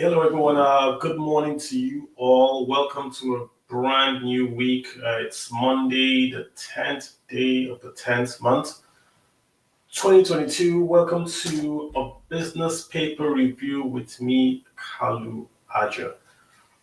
Hello, everyone. Good morning to you all. Welcome to a brand new week. It's Monday, the 10th day of the 10th month, 2022. Welcome to a business paper review with me, Kalu Aja.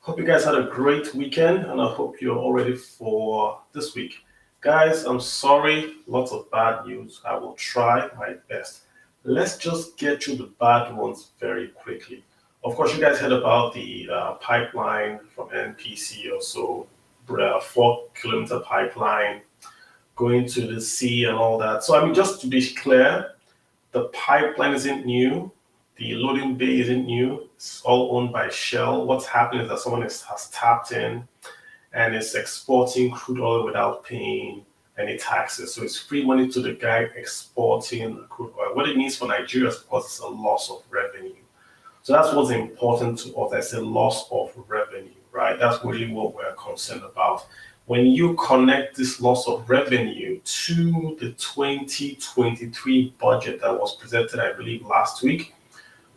Hope you guys had a great weekend, and I hope you're all ready for this week. Guys, I'm sorry, lots of bad news. I will try my best. Let's just get through the bad ones very quickly. Of course, you guys heard about the pipeline from NPC or so, 4 kilometer pipeline going to the sea and all that. So, I mean, just to be clear, the pipeline isn't new. The loading bay isn't new. It's all owned by Shell. What's happening is that someone has tapped in and is exporting crude oil without paying any taxes. So it's free money to the guy exporting crude oil. What it means for Nigeria, of course, is a loss of revenue. So that's what's important to us. That's a loss of revenue, right? That's really what we're concerned about. When you connect this loss of revenue to the 2023 budget that was presented, I believe, last week,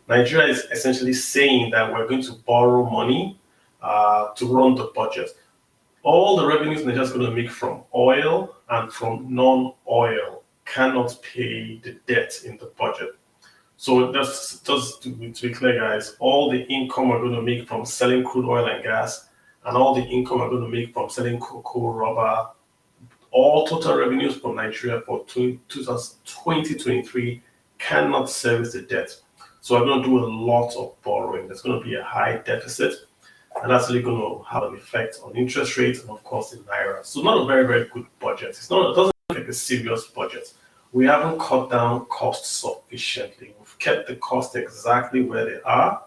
Nigeria is essentially saying that we're going to borrow money to run the budget. All the revenues Nigeria is going to make from oil and from non-oil cannot pay the debt in the budget. So just to be clear, guys, all the income we're going to make from selling crude oil and gas, and all the income we're going to make from selling cocoa, rubber, all total revenues from Nigeria for 2023 cannot service the debt. So we're going to do a lot of borrowing. There's going to be a high deficit, and that's really going to have an effect on interest rates and, of course, in Naira. So not a very, very good budget. It doesn't look like a serious budget. We haven't cut down costs sufficiently. We've kept the costs exactly where they are,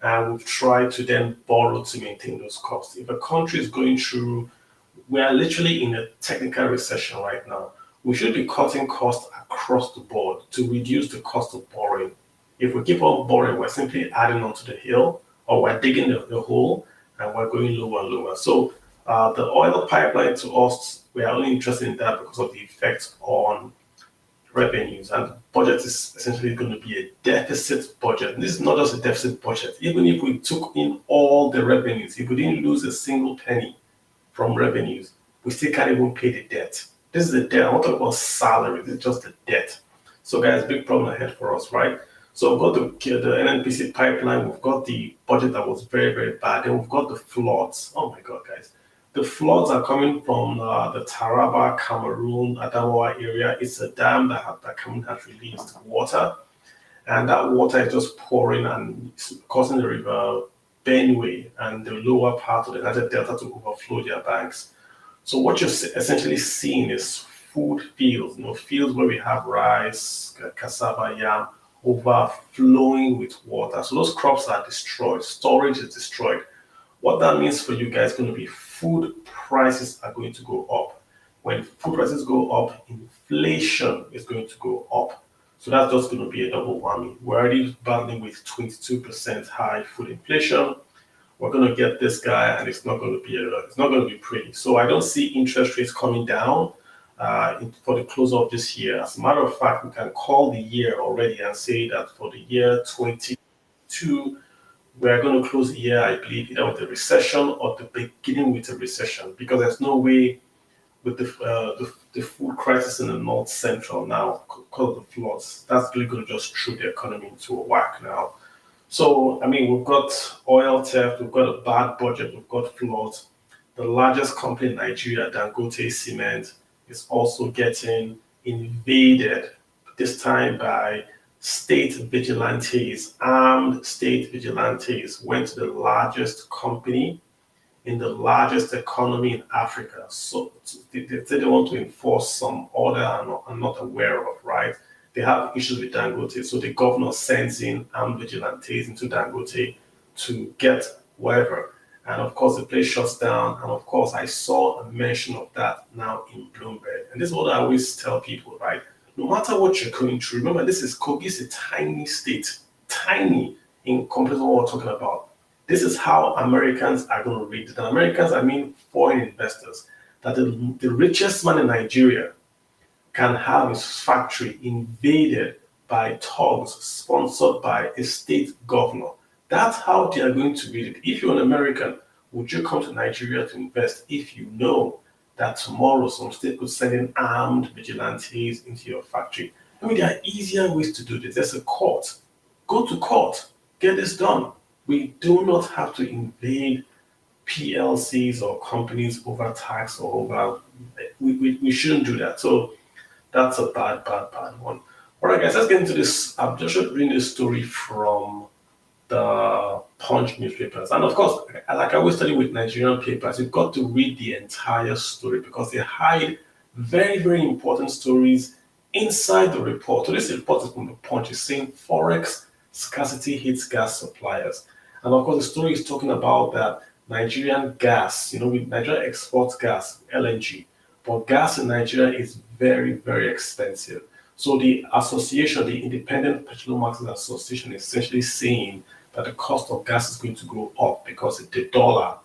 and we've tried to then borrow to maintain those costs. If a country is going through, we are literally in a technical recession right now. We should be cutting costs across the board to reduce the cost of borrowing. If we keep on borrowing, we're simply adding onto the hill, or we're digging the hole, and we're going lower and lower. So the oil pipeline, to us, we are only interested in that because of the effect on revenues, and the budget is essentially going to be a deficit budget. And this is not just a deficit budget. Even if we took in all the revenues, if we didn't lose a single penny from revenues, we still can't even pay the debt. This is the debt. I'm not talking about salary. This is just the debt. So, guys, big problem ahead for us, right? So we've got the NNPC pipeline. We've got the budget that was very, very bad. And we've got the floods. Oh my God, guys. The floods are coming from the Taraba, Cameroon, Adamawa area. It's a dam that Cameroon has released water. And that water is just pouring and causing the river Benue and the lower part of the Niger Delta to overflow their banks. So what you're essentially seeing is food fields, fields where we have rice, cassava, yam, overflowing with water. So those crops are destroyed. Storage is destroyed. What that means for you guys is going to be food prices are going to go up. When food prices go up, inflation is going to go up. So that's just going to be a double whammy. We're already battling with 22% high food inflation. We're going to get this guy, and it's not going to be pretty. So I don't see interest rates coming down for the close of this year. As a matter of fact, we can call the year already and say that for the year 2022, we're going to close the year, I believe, either with a recession or the beginning with a recession, because there's no way with the food crisis in the North Central now because of the floods. That's really going to just throw the economy into a whack now. So, I mean, we've got oil theft, we've got a bad budget, we've got floods. The largest company in Nigeria, Dangote Cement, is also getting invaded, this time by state vigilantes. Armed state vigilantes went to the largest company in the largest economy in Africa. So they want to enforce some order I'm not aware of, right? They have issues with Dangote. So the governor sends in armed vigilantes into Dangote to get whatever. And of course, the place shuts down. And of course, I saw a mention of that now in Bloomberg. And this is what I always tell people, right? No matter what you're going through, remember, Kogi is a tiny state, tiny in comparison to what we're talking about. This is how Americans are going to read it. And Americans, I mean foreign investors, that the richest man in Nigeria can have his factory invaded by thugs sponsored by a state governor. That's how they are going to read it. If you're an American, would you come to Nigeria to invest if you know that tomorrow some state could send in armed vigilantes into your factory? I mean, there are easier ways to do this. There's a court. Go to court. Get this done. We do not have to invade PLCs or companies over tax or over. We shouldn't do that. So that's a bad one. All right, guys, let's get into this. I'm just reading this story from the Punch newspapers. And of course, like I always study with Nigerian papers, you've got to read the entire story because they hide very, very important stories inside the report. So this report is from the Punch. It's saying Forex scarcity hits gas suppliers. And of course, the story is talking about that Nigerian gas, Nigeria exports gas, LNG, but gas in Nigeria is very, very expensive. So the association, the Independent Petroleum Markets Association, is essentially saying that the cost of gas is going to go up because the dollar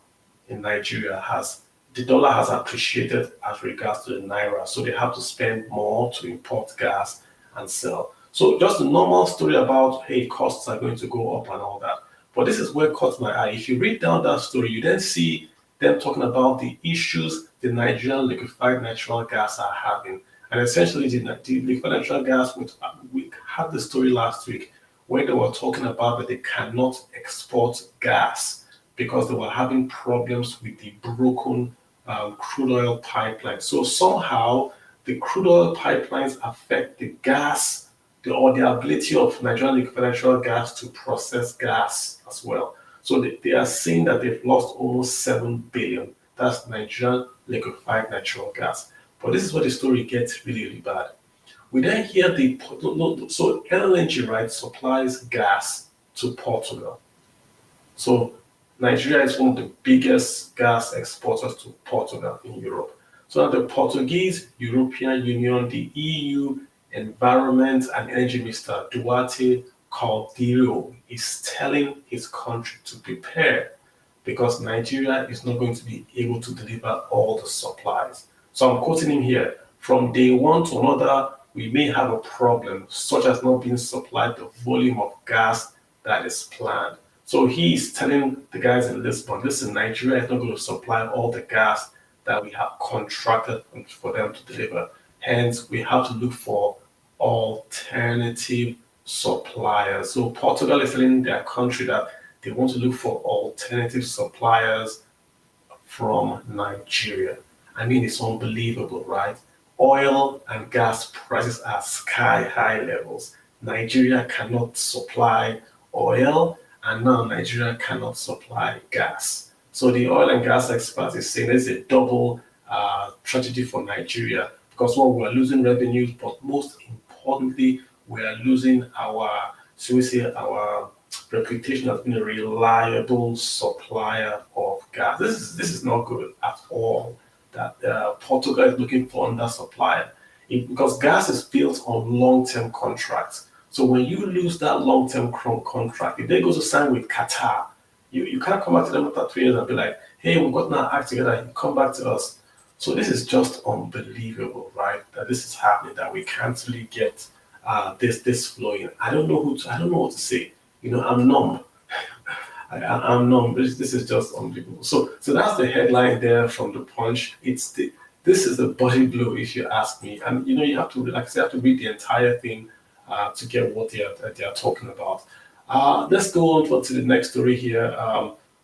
in Nigeria has appreciated as regards to the naira. So they have to spend more to import gas and sell. So just a normal story about hey, costs are going to go up and all that. But this is where it caught my eye. If you read down that story, you then see them talking about the issues the Nigerian liquefied natural gas are having. And essentially, the liquefied natural gas, we had the story last week where they were talking about that they cannot export gas because they were having problems with the broken crude oil pipeline. So somehow the crude oil pipelines affect the gas or the ability of Nigerian liquefied natural gas to process gas as well. So they are saying that they've lost almost 7 billion. That's Nigerian liquefied natural gas. But this is where the story gets really, really bad. We then hear so LNG, right, supplies gas to Portugal. So Nigeria is one of the biggest gas exporters to Portugal in Europe. So the Portuguese European Union, the EU Environment and Energy Minister Duarte Cordeiro is telling his country to prepare because Nigeria is not going to be able to deliver all the supplies. So I'm quoting him here. From day one to another, we may have a problem, such as not being supplied the volume of gas that is planned. So he's telling the guys in Lisbon, listen, Nigeria is not going to supply all the gas that we have contracted for them to deliver. Hence, we have to look for alternative suppliers. So Portugal is telling their country that they want to look for alternative suppliers from Nigeria. I mean, it's unbelievable, right? Oil and gas prices are sky high levels. Nigeria cannot supply oil, and now Nigeria cannot supply gas. So the oil and gas experts is saying it's a double tragedy for Nigeria because one, we're losing revenues, but most importantly, we are losing our reputation as being a reliable supplier of gas. This is not good at all. That Portugal is looking for another supplier because gas is built on long-term contracts. So when you lose that long-term contract, if they go to sign with Qatar, you can't come back to them after 3 years and be like, hey, we've gotten our act together, come back to us. So this is just unbelievable, right? That this is happening, that we can't really get this flowing. I don't know what to say. I'm numb. I'm numb. This is just unbelievable. So that's the headline there from the Punch. This is a body blow if you ask me. And you have to, like I said, have to read the entire thing to get what they are talking about. Let's go on to the next story here.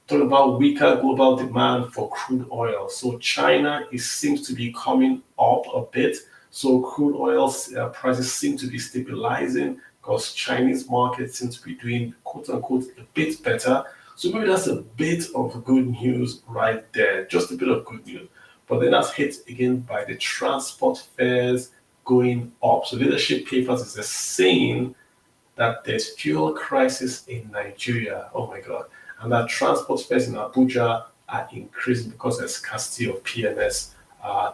Talking about weaker global demand for crude oil. So China seems to be coming up a bit. So crude oil prices seem to be stabilizing because Chinese market seems to be doing quote unquote a bit better. So maybe that's a bit of good news right there, just a bit of good news. But then that's hit again by the transport fares going up. So leadership papers is saying that there's fuel crisis in Nigeria. Oh my God. And that transport fares in Abuja are increasing because there's scarcity of PMS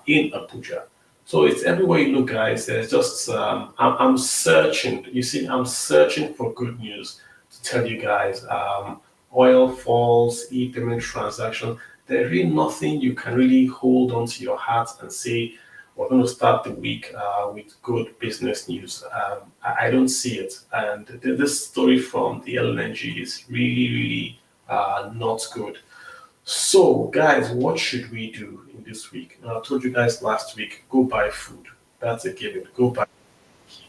in Abuja. So it's everywhere you look, guys. There's just, I'm searching. You see, I'm searching for good news to tell you guys. Oil falls, e-payment transaction. There's really nothing you can really hold on to your heart and say, we're going to start the week with good business news. I don't see it. And this story from the LNG is really, really not good. So, guys, what should we do in this week? I told you guys last week, go buy food. That's a given. Go buy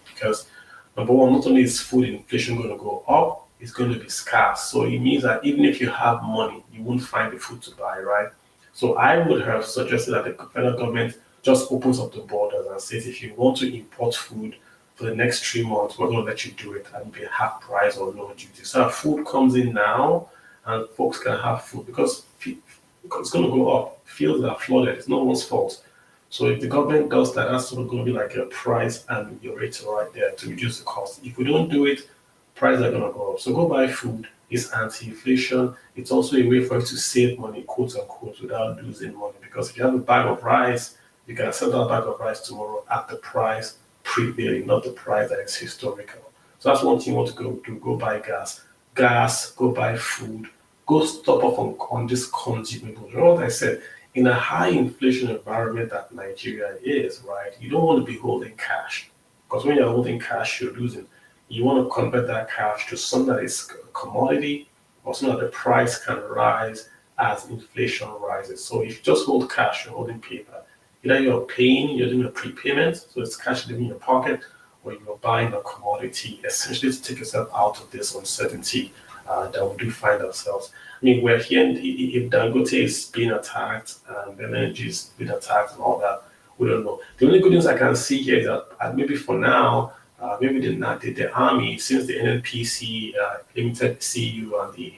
because number one, not only is food inflation going to go up, it's going to be scarce. So it means that even if you have money, you won't find the food to buy, right? So I would have suggested that the federal government just opens up the borders and says if you want to import food for the next 3 months, we're going to let you do it and be half price or no duty. So that food comes in now and folks can have food because it's going to go up. Fields are flooded. It's no one's fault. So if the government does that, that's sort of going to be like a price and your rate right there to reduce the cost. If we don't do it, prices are going to go up. So go buy food. It's anti-inflation. It's also a way for you to save money, quote unquote, without losing money. Because if you have a bag of rice, you can sell that bag of rice tomorrow at the price prevailing, not the price that is historical. So that's one thing you want to go do. Go buy gas, go buy food, go stop off on this consumables. You know what I said? In a high inflation environment that Nigeria is, right, you don't want to be holding cash. Because when you're holding cash, you're losing. You want to convert that cash to something that is a commodity or something that the price can rise as inflation rises. So if you just hold cash, you're holding paper. Either you're paying, you're doing a prepayment, so it's cash living in your pocket, or you're buying a commodity, essentially to take yourself out of this uncertainty that we do find ourselves. I mean, we're here, if Dangote is being attacked and energy is being attacked and all that, we don't know. The only good news I can see here is that maybe for now, maybe the army, since the NNPC, limited CU, and the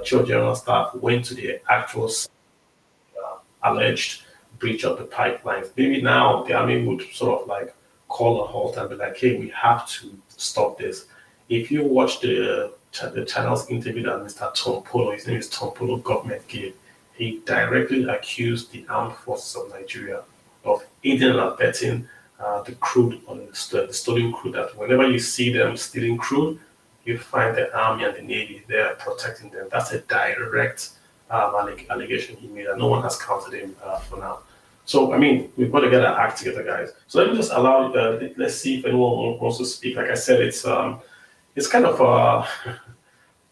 Chief General Staff went to the actual alleged breach of the pipelines, maybe now the army would sort of like call a halt and be like, hey, we have to stop this. If you watch the channel's interview that Mr. Tom Polo, his name is Tom Polo, government gave, he directly accused the armed forces of Nigeria of aiding and abetting the crude on the stolen crude. That whenever you see them stealing crude, you find the army and the navy there protecting them. That's a direct allegation he made, and no one has counted him for now. So I mean, we've got to get our act together, guys. So let me just allow. Let's see if anyone wants to speak. Like I said, it's kind of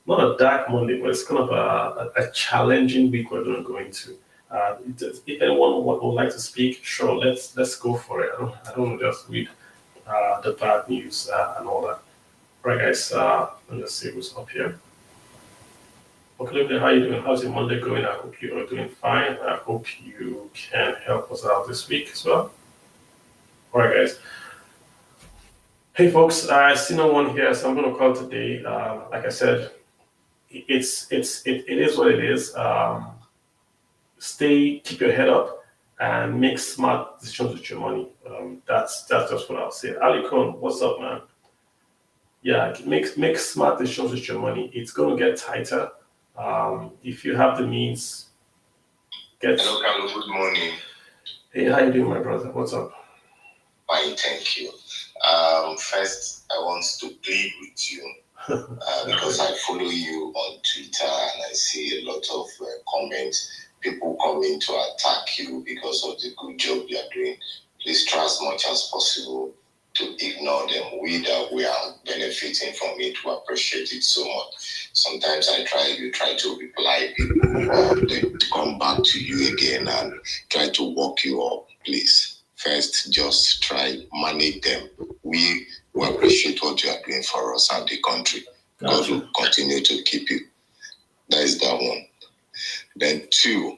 not a dark Monday, but it's kind of a challenging week we're going to go into. If anyone would like to speak, sure, let's go for it. I don't want to just read the bad news and all that. Right, guys. Let's see who's up here. Okay, how are you doing? How's your Monday going? I hope you are doing fine. I hope you can help us out this week as well. All right, guys. Hey, folks. I see no one here, so I'm going to call today. Like I said, it is what it is. Keep your head up, and make smart decisions with your money. That's just what I'll say. Ali Khan, what's up, man? Yeah, make smart decisions with your money. It's going to get tighter. If you have the means, Hello, Carlo. Good morning. Hey, how you doing, my brother? What's up? Fine, thank you. First, I want to plead with you because I follow you on Twitter and I see a lot of comments, people coming to attack you because of the good job you are doing. Please try as much as possible to ignore them. We are benefiting from it, we appreciate it so much. Sometimes you try to reply people, they come back to you again and try to walk you up. Please, first, just try manage them. We appreciate what you are doing for us and the country. God will continue to keep you. That is that one. Then two,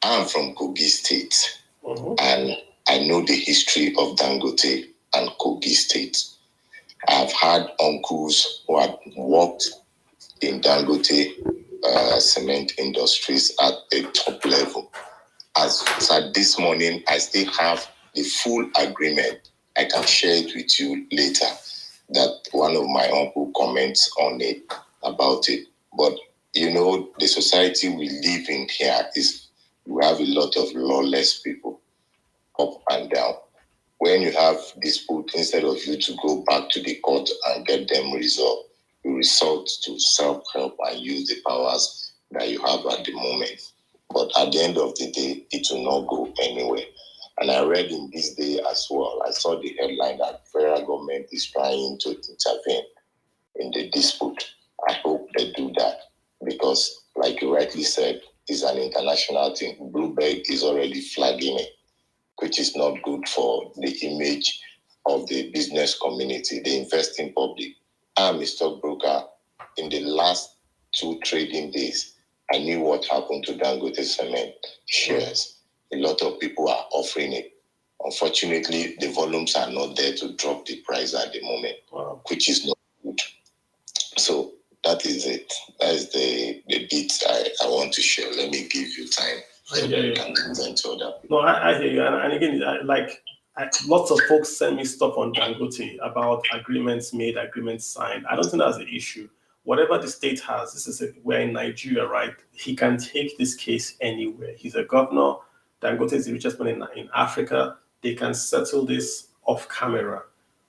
I'm from Kogi State, and I know the history of Dangote and Kogi State. I've had uncles who have worked in Dangote cement industries at a top level. As at this morning, I still have the full agreement. I can share it with you later. That one of my uncle comments on it about it. But you know, the society we live in here is we have a lot of lawless people up and down. When you have dispute, instead of you to go back to the court and get them resolved, you resort to self-help and use the powers that you have at the moment. But at the end of the day, it will not go anywhere. And I read in this day as well, I saw the headline that federal government is trying to intervene in the dispute. I hope they do that because, like you rightly said, it's an international thing. Bloomberg is already flagging it, which is not good for the image of the business community, the investing public. I'm a stockbroker. In the last 2 trading days, I knew what happened to Dangote Cement shares. A lot of people are offering it. Unfortunately, the volumes are not there to drop the price at the moment, which is not good. So that is it. That is the bits I want to share. Let me give you time so that you can present to other people. No, I hear you. And again, lots of folks send me stuff on Dangote about agreements made, agreements signed. I don't think that's the issue. Whatever the state has, we're in Nigeria, right? He can take this case anywhere. He's a governor. Dangote is the richest man in Africa. They can settle this off camera.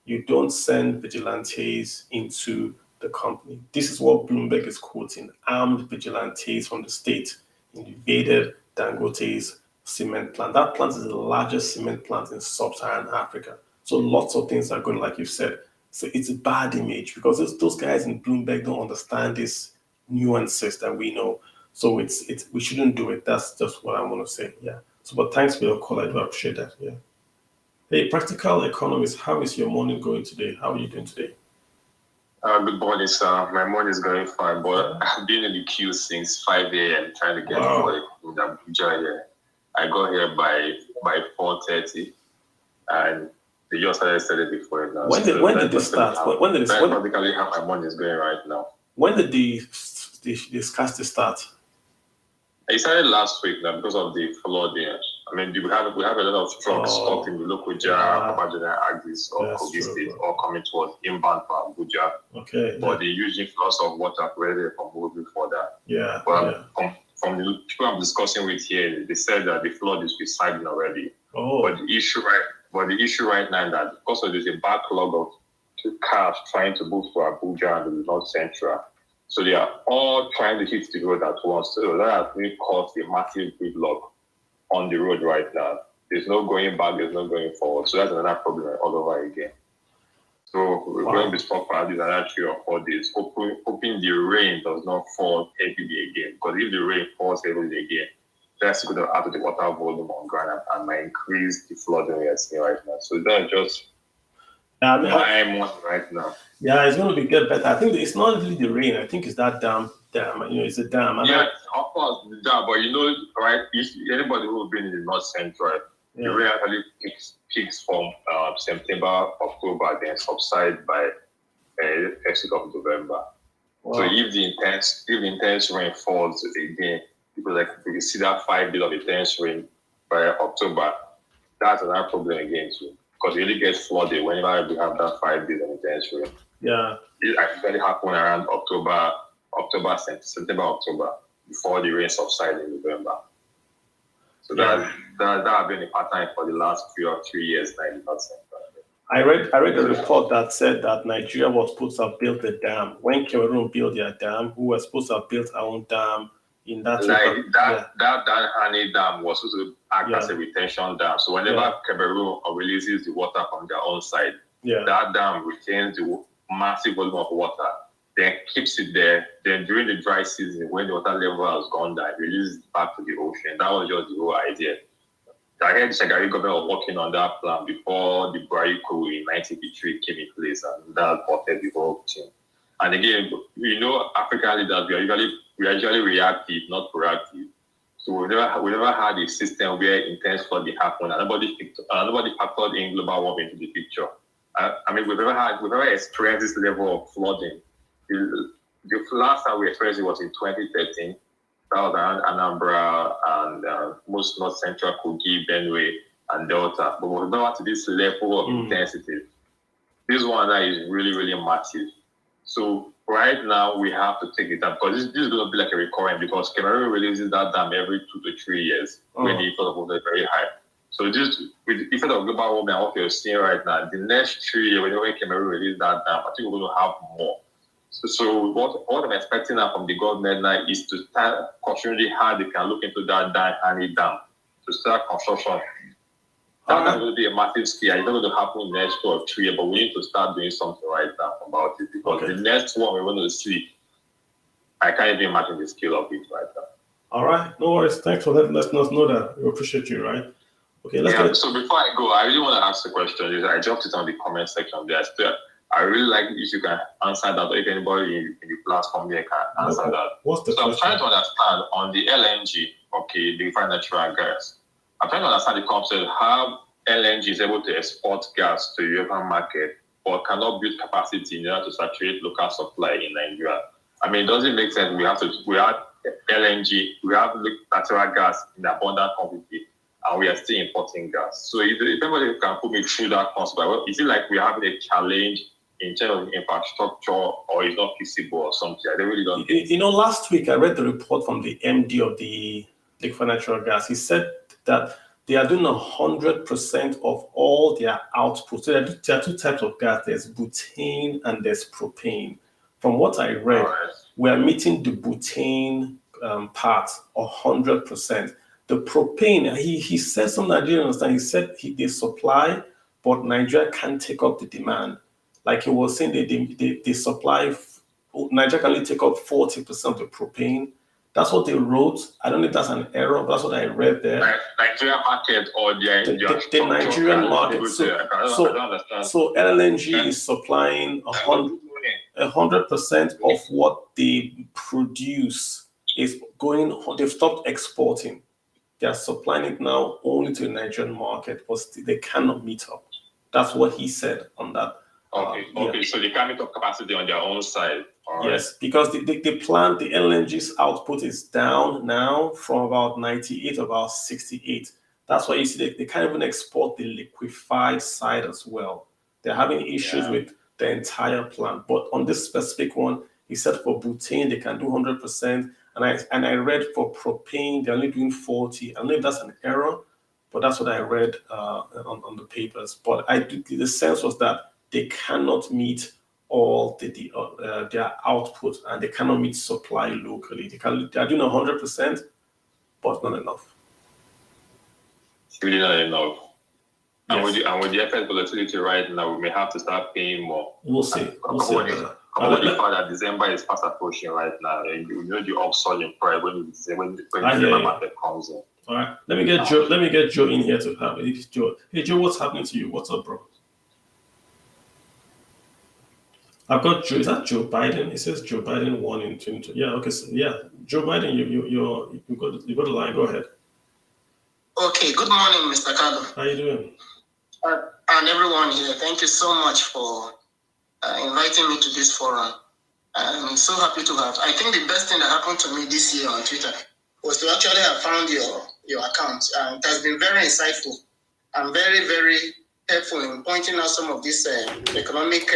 You don't send vigilantes into the company. This is what Bloomberg is quoting. Armed vigilantes from the state invaded Dangote's cement plant. That plant is the largest cement plant in sub-Saharan Africa. So lots of things are going, like you said. So it's a bad image because those guys in Bloomberg don't understand these nuances that we know. So we shouldn't do it. That's just what I want to say. Yeah. So, but thanks for your call. I do appreciate that. Yeah. Hey, practical economist, how is your morning going today? How are you doing today? Good morning, sir. My morning is going fine, but I've been in the queue since 5 a.m. trying to get to Abuja here. I got here by 4:30, and they just started before now. When did this start? When did this? Practically how my morning is going right now. When did the scarcity start? It started last week now because of the flooding. I mean, we have a lot of trucks stuck in the local Babajida Agis or Kogi State or coming towards inbound from Abuja. Okay. But they're using floods of water where from moving further. Yeah. But from the people I'm discussing with here, they said that the flood is subsiding already. Oh. But the issue right now is that because there's a backlog of 2 cars trying to move to Abuja and the North Central. So they are all trying to hit the road at once. So that has really caused a massive gridlock on the road right now. There's no going back, there's no going forward. So that's another problem all over again. So we're going to be stuck for another 3 or 4 days, hoping the rain does not fall heavily again. Because if the rain falls heavily again, that's going to add to the water volume on ground and might increase the flooding we are seeing right now. So that's just right now. Yeah, it's going to get better. I think it's not really the rain. I think it's that dam. It's a dam. Of course, the dam. But right? If anybody who has been in the North Central, the rain actually peaks from September, October, then subside by exit of November. Wow. So if the intense rain falls again, people we see that 5 days of intense rain by October, that's another problem again too. Because it really gets flooded whenever we have that 5 days of intense rain. Yeah. It actually happened around September, October, before the rain subsided in November. So that has been a pattern for the last 3 years, 90%. I read a report that said that Nigeria was supposed to have built a dam. When Cameroon built their dam, we were supposed to have built our own dam in that. That Danhani Dam was supposed to act as a retention dam. So whenever Cameroon releases the water from their own side, that dam retains the massive volume of water, then keeps it there. Then during the dry season, when the water level has gone down, releases it back to the ocean. That was just the whole idea. I heard the Shagari government was working on that plan before the Buhari coup in 1983 came in place, and that ported the whole thing. And again, African leaders, we are usually reactive, not proactive. So we never had a system where intense flooding happened, and nobody factored in global warming into the picture. I mean, we've never experienced this level of flooding. The last time we experienced it was in 2013. That was around Anambra and most North Central Kogi, Benue, and Delta. But we've never to this level of intensity. This one is really, really massive. So right now we have to take it up because this is going to be like a recurrent because Cameroon releases that dam every 2 to 3 years when the effect of water is very high. So just with the effect of global warming and what you're seeing right now, the next 3 years when Cameroon releases that dam, I think we're going to have more. So what I'm expecting now from the government now is to start considering how they can look into that Danhani Dam to start construction. That's not going to be a massive scale. It's not going to happen in the next 2 or 3 years, but we need to start doing something right now about it, because the next one we're going to see, I can't even imagine the scale of it right now. All right, no worries. Thanks for letting us know that. We appreciate you, right? Okay, let's get. So before I go, I really want to ask a question. I dropped it on the comment section there. I really like if you can answer that, or if anybody in the platform there can answer that. What's the question? I'm trying to understand on the LNG, okay, the refined natural gas. I'm trying to understand the concept how LNG is able to export gas to the European market, but cannot build capacity in order to saturate local supply in Nigeria. I mean, does it make sense? We have LNG, we have natural gas in abundant quantity, and we are still importing gas. So if anybody can put me through that concept, is it like we're having a challenge in terms of infrastructure, or it's not feasible or something? I really don't get it. Last week I read the report from the MD of the liquefied natural gas. He said that they are doing 100% of all their output. So there are 2 types of gas. There's butane and there's propane. From what I read, we are meeting the butane part 100%. The propane, he said something I didn't understand. He said they supply, but Nigeria can't take up the demand. Like he was saying, they supply, Nigeria can only take up 40% of the propane. That's what they wrote. I don't know if that's an error, but that's what I read there. Nigerian market or the Nigerian market. So LNG is supplying 100% of what they produce is going. They've stopped exporting. They are supplying it now only to the Nigerian market, but they cannot meet up. That's what he said on that. Okay. So they can't meet up capacity on their own side. Yes, because the plant, the LNG's output is down now from about 98 to about 68. That's why you see they can't even export the liquefied side as well. They're having issues with the entire plant. But on this specific one, he said for butane, they can do 100%. And I read for propane, they're only doing 40. I don't know if that's an error, but that's what I read on the papers. But the sense was that they cannot meet all their output, and they cannot meet supply locally. They are doing 100%, but not enough. Really not enough. Yes. And with the FX volatility right now, we may have to start paying more. We'll see. The fact that December is fast approaching right now, and you know the upsurge in price when December market comes in. All right, let me get Joe in here to have it. Joe, hey Joe, what's happening to you? What's up, bro? I've got Joe. Is that Joe Biden? It says Joe Biden won in 2020. Yeah, okay. So, yeah, Joe Biden, you got the line. Go ahead. Okay. Good morning, Mr. Carlo. How you doing? And everyone here. Thank you so much for inviting me to this forum. I'm so happy to have. I think the best thing that happened to me this year on Twitter was to actually have found your account. It has been very insightful and very, very helpful in pointing out some of these economic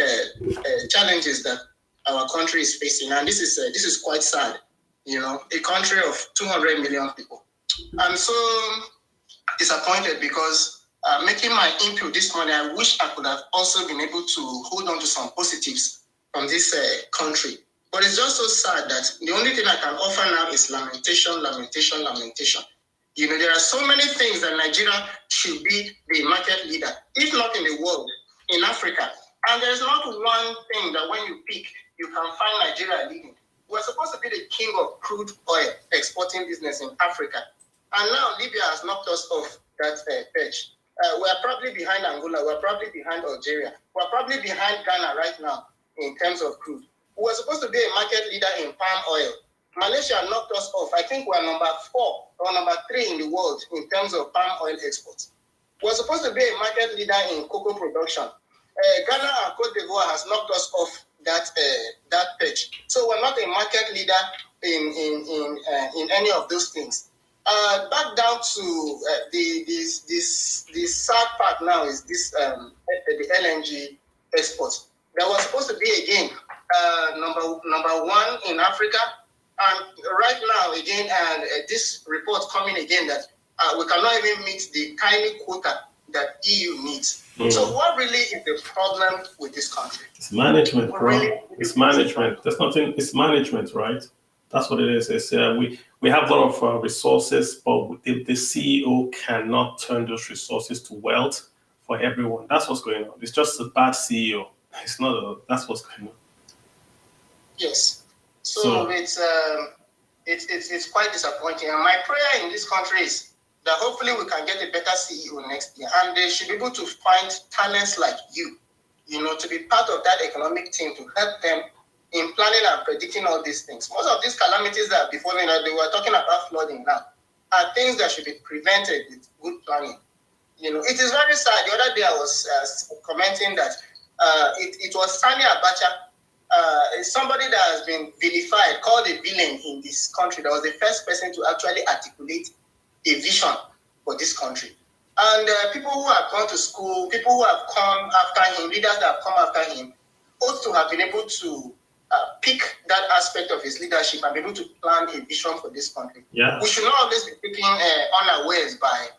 challenges that our country is facing. And this is quite sad. You know, a country of 200 million people. I'm so disappointed because making my input this morning, I wish I could have also been able to hold on to some positives from this country. But it's just so sad that the only thing I can offer now is lamentation. You know, there are so many things that Nigeria should be the market leader, if not in the world, in Africa. And there's not one thing that when you pick, you can find Nigeria leading. We're supposed to be the king of crude oil exporting business in Africa. And now Libya has knocked us off that perch. We're probably behind Angola. We're probably behind Algeria. We're probably behind Ghana right now in terms of crude. We're supposed to be a market leader in palm oil. Malaysia knocked us off. I think we're number 4 or number 3 in the world in terms of palm oil exports. We're supposed to be a market leader in cocoa production. Ghana and Cote d'Ivoire has knocked us off that pitch. So we're not a market leader in any of those things. Back down to the sad part now is this the LNG exports. That was supposed to be again number 1 in Africa. And right now, again, this report coming again that we cannot even meet the tiny quota that EU needs. So what really is the problem with this country? It's management, bro. It's management. There's nothing. It's management, right? That's what it is. It's, we have a lot of resources, but the CEO cannot turn those resources to wealth for everyone. That's what's going on. It's just a bad CEO. It's not a. That's what's going on. Yes. So it's quite disappointing. And my prayer in this country is that hopefully we can get a better CEO next year, and they should be able to find talents like you, to be part of that economic team to help them in planning and predicting all these things. Most of these calamities that are befalling, they were talking about flooding now, are things that should be prevented with good planning. It is very sad. The other day I was commenting that it was Sani Abacha, somebody that has been vilified, called a villain in this country, that was the first person to actually articulate a vision for this country. And people who have gone to school, people who have come after him, leaders that have come after him, ought to have been able to pick that aspect of his leadership and be able to plan a vision for this country. Yeah. We should not always be taken unawares by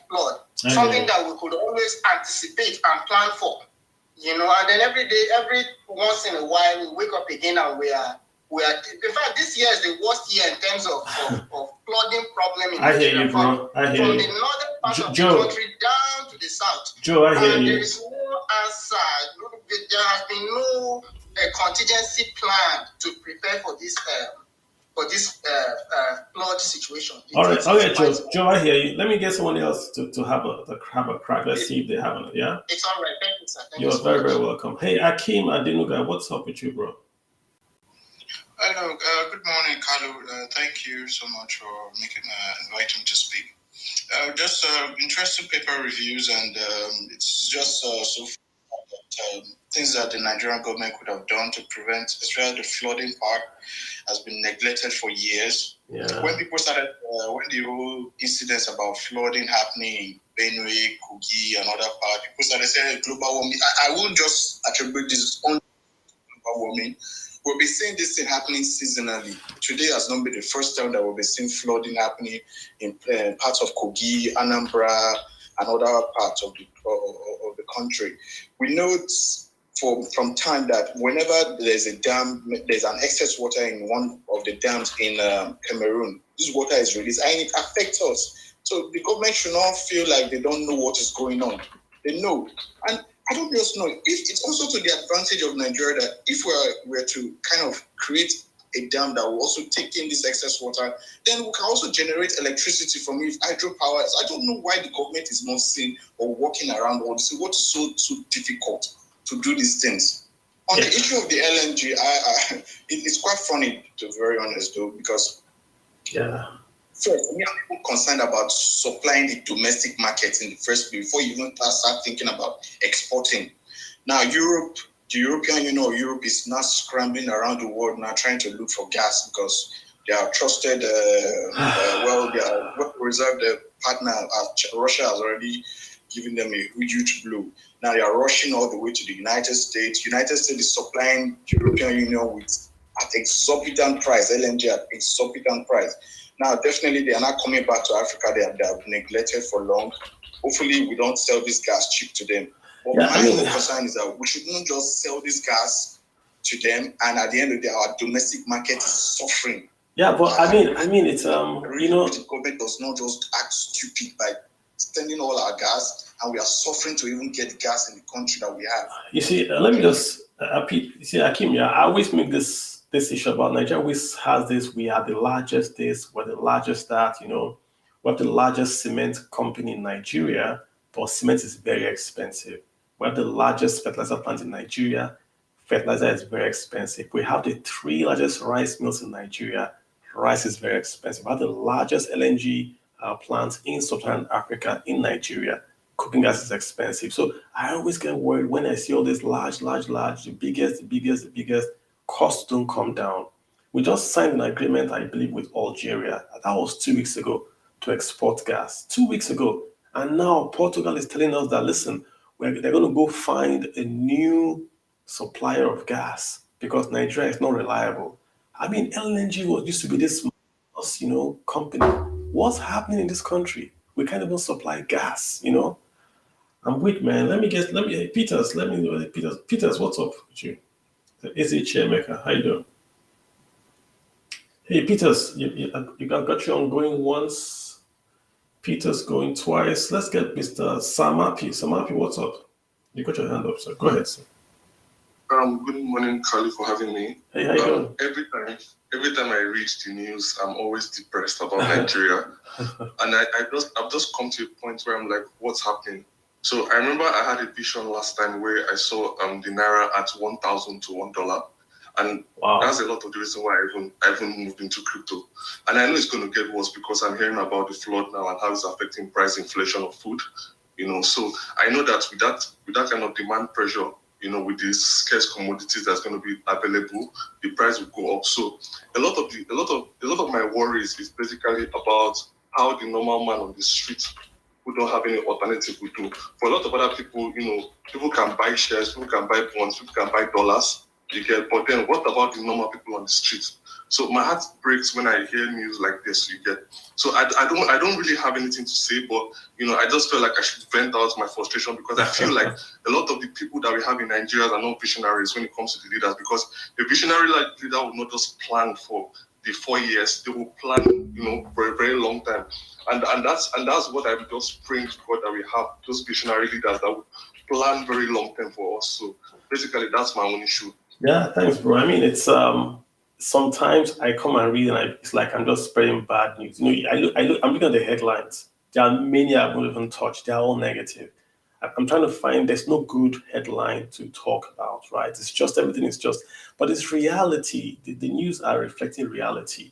flood. Something that we could always anticipate and plan for. And then every once in a while, we wake up again and we are. In fact, this year is the worst year in terms of flooding problem in Nigeria. Hear you, bro. I hear from you. the northern part of the country down to the south. Joe, I hear you. There is no answer. There has been no contingency plan to prepare for this flood situation. All right, okay, Joe, I hear you. Let me get someone else to have a crack. Let's see if they have it. Yeah. It's all right. Thank you, sir. You're very, very welcome. Hey, Akeem Adenuga, what's up with you, bro? Hello, good morning, Carlo. Thank you so much for inviting me to speak. Just interesting paper reviews, and it's just so far that things that the Nigerian government could have done to prevent, especially the flooding part, has been neglected for years. Yeah. When people started, when the whole incidents about flooding happening in Benue, Kogi, and other parts, people started saying global warming. I won't just attribute this on global warming. We'll be seeing this thing happening seasonally. Today has not been the first time that we'll be seeing flooding happening in parts of Kogi, Anambra, and other parts of the country. We know from time that whenever there's a dam, there's an excess water in one of the dams in Cameroon, this water is released and it affects us. So the government should not feel like they don't know what is going on. They know. And I don't just know if it's also to the advantage of Nigeria that if we were to kind of create a dam that will also take in this excess water, then we can also generate electricity from it, hydropower. I don't know why the government is not seeing or working around all this. What is so difficult to do these things? On the issue of the LNG, it's quite funny, to be very honest, though, because first, we are people concerned about supplying the domestic market in the first place before you even start thinking about exporting. Now, the European Union or Europe is now scrambling around the world now trying to look for gas because they are trusted, they are well-reserved partner. Russia has already given them a huge blow. Now they are rushing all the way to the United States. United States is supplying the European Union at exorbitant price, LNG at exorbitant price. Now, definitely, they are not coming back to Africa. They have neglected for long. Hopefully, we don't sell this gas cheap to them. But my own concern is that we should not just sell this gas to them, and at the end of the day, our domestic market is suffering. Yeah, but I mean, it's the government does not just act stupid by sending all our gas, and we are suffering to even get gas in the country that we have. You see, let me just Akeem. I always make this issue about Nigeria always has this, we are the largest this, we're the largest that, we're the largest cement company in Nigeria, but cement is very expensive. We have the largest fertilizer plant in Nigeria, fertilizer is very expensive. We have the 3 largest rice mills in Nigeria, rice is very expensive. We have the largest LNG plants in Sub-Saharan Africa in Nigeria, cooking gas is expensive. So I always get worried when I see all this large, the biggest, costs don't come down. We just signed an agreement, I believe, with Algeria. That was 2 weeks ago to export gas. 2 weeks ago. And now Portugal is telling us that, listen, they're going to go find a new supplier of gas because Nigeria is not reliable. I mean, LNG used to be this, company. What's happening in this country? We can't even supply gas, I'm weak, man. Peters, Peters, what's up with you? Is it Chairmaker? How you doing? Hey, Peters, you got you on going once. Peters going twice. Let's get Mr. Samapi. Samapi, what's up? You got your hand up, sir. Go ahead, sir. Good morning, Carly, for having me. Hey, how you doing? Every time I read the news, I'm always depressed about Nigeria, and I've just come to a point where I'm like, what's happening? So I remember I had a vision last time where I saw the naira at 1,000 to $1, and that's a lot of the reason why I even moved into crypto. And I know it's going to get worse because I'm hearing about the flood now and how it's affecting price inflation of food. So I know that with that kind of demand pressure, with these scarce commodities that's going to be available, the price will go up. So a lot of my worries is basically about how the normal man on the street who don't have any alternative will do. For a lot of other people, people can buy shares, people can buy bonds, people can buy dollars. But then what about the normal people on the street? So my heart breaks when I hear news like this. So I don't really have anything to say, but I just feel like I should vent out my frustration because I feel like a lot of the people that we have in Nigeria are not visionaries when it comes to the leaders, because the visionary leader will not just plan for the 4 years; they will plan, for a very long time, and that's what I'm just praying to God, that we have those visionary leaders that will plan very long term for us. So basically, that's my own issue. Yeah, thanks, bro. I mean, it's sometimes I come and read and it's like I'm just spreading bad news. I'm looking at the headlines. There are many I won't even touch. They're all negative. I'm trying to find, there's no good headline to talk about, right? It's just, everything is just, but it's reality. The news are reflecting reality.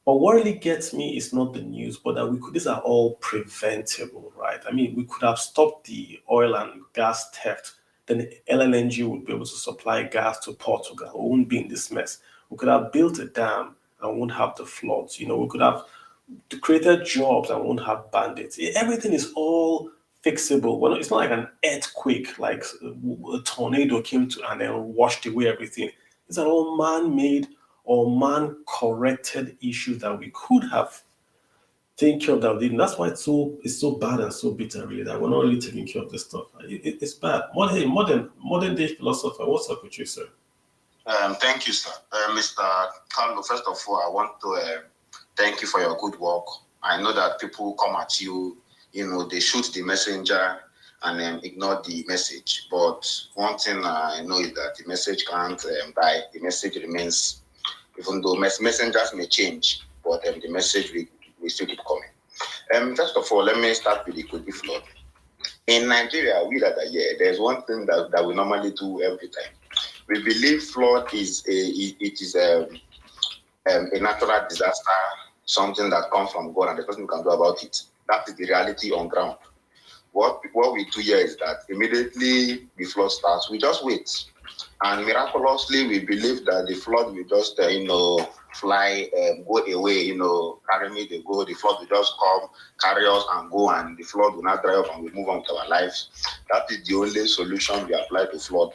But what really gets me is not the news, but that these are all preventable, right? I mean, we could have stopped the oil and gas theft. Then LNG would be able to supply gas to Portugal. We wouldn't be in this mess. We could have built a dam and won't have the floods. We could have created jobs and won't have bandits. Everything is all fixable. Well, it's not like an earthquake, like a tornado came to and then washed away everything. It's an all man-made or man-corrected issue that we could have taken care of that we didn't. That's why it's so bad and so bitter, really, that we're not really taking care of this stuff. It's bad. Modern day philosopher, what's up with you, sir? Thank you, sir. Mr. Carlo, first of all, I want to thank you for your good work. I know that people come at you, they shoot the messenger and then ignore the message. But one thing I know is that the message can't die. The message remains, even though messengers may change, but the message will still keep coming. First of all, let me start with the Kogi flood. In Nigeria, we that are here, there's one thing that we normally do every time. We believe flood is a natural disaster, something that comes from God, and there's nothing we can do about it. That is the reality on ground. What we do here is that immediately the flood starts, we just wait. And miraculously, we believe that the flood will just, fly, go away, carry me, they go, the flood will just come, carry us and go, and the flood will not dry up and we move on with our lives. That is the only solution we apply to flood.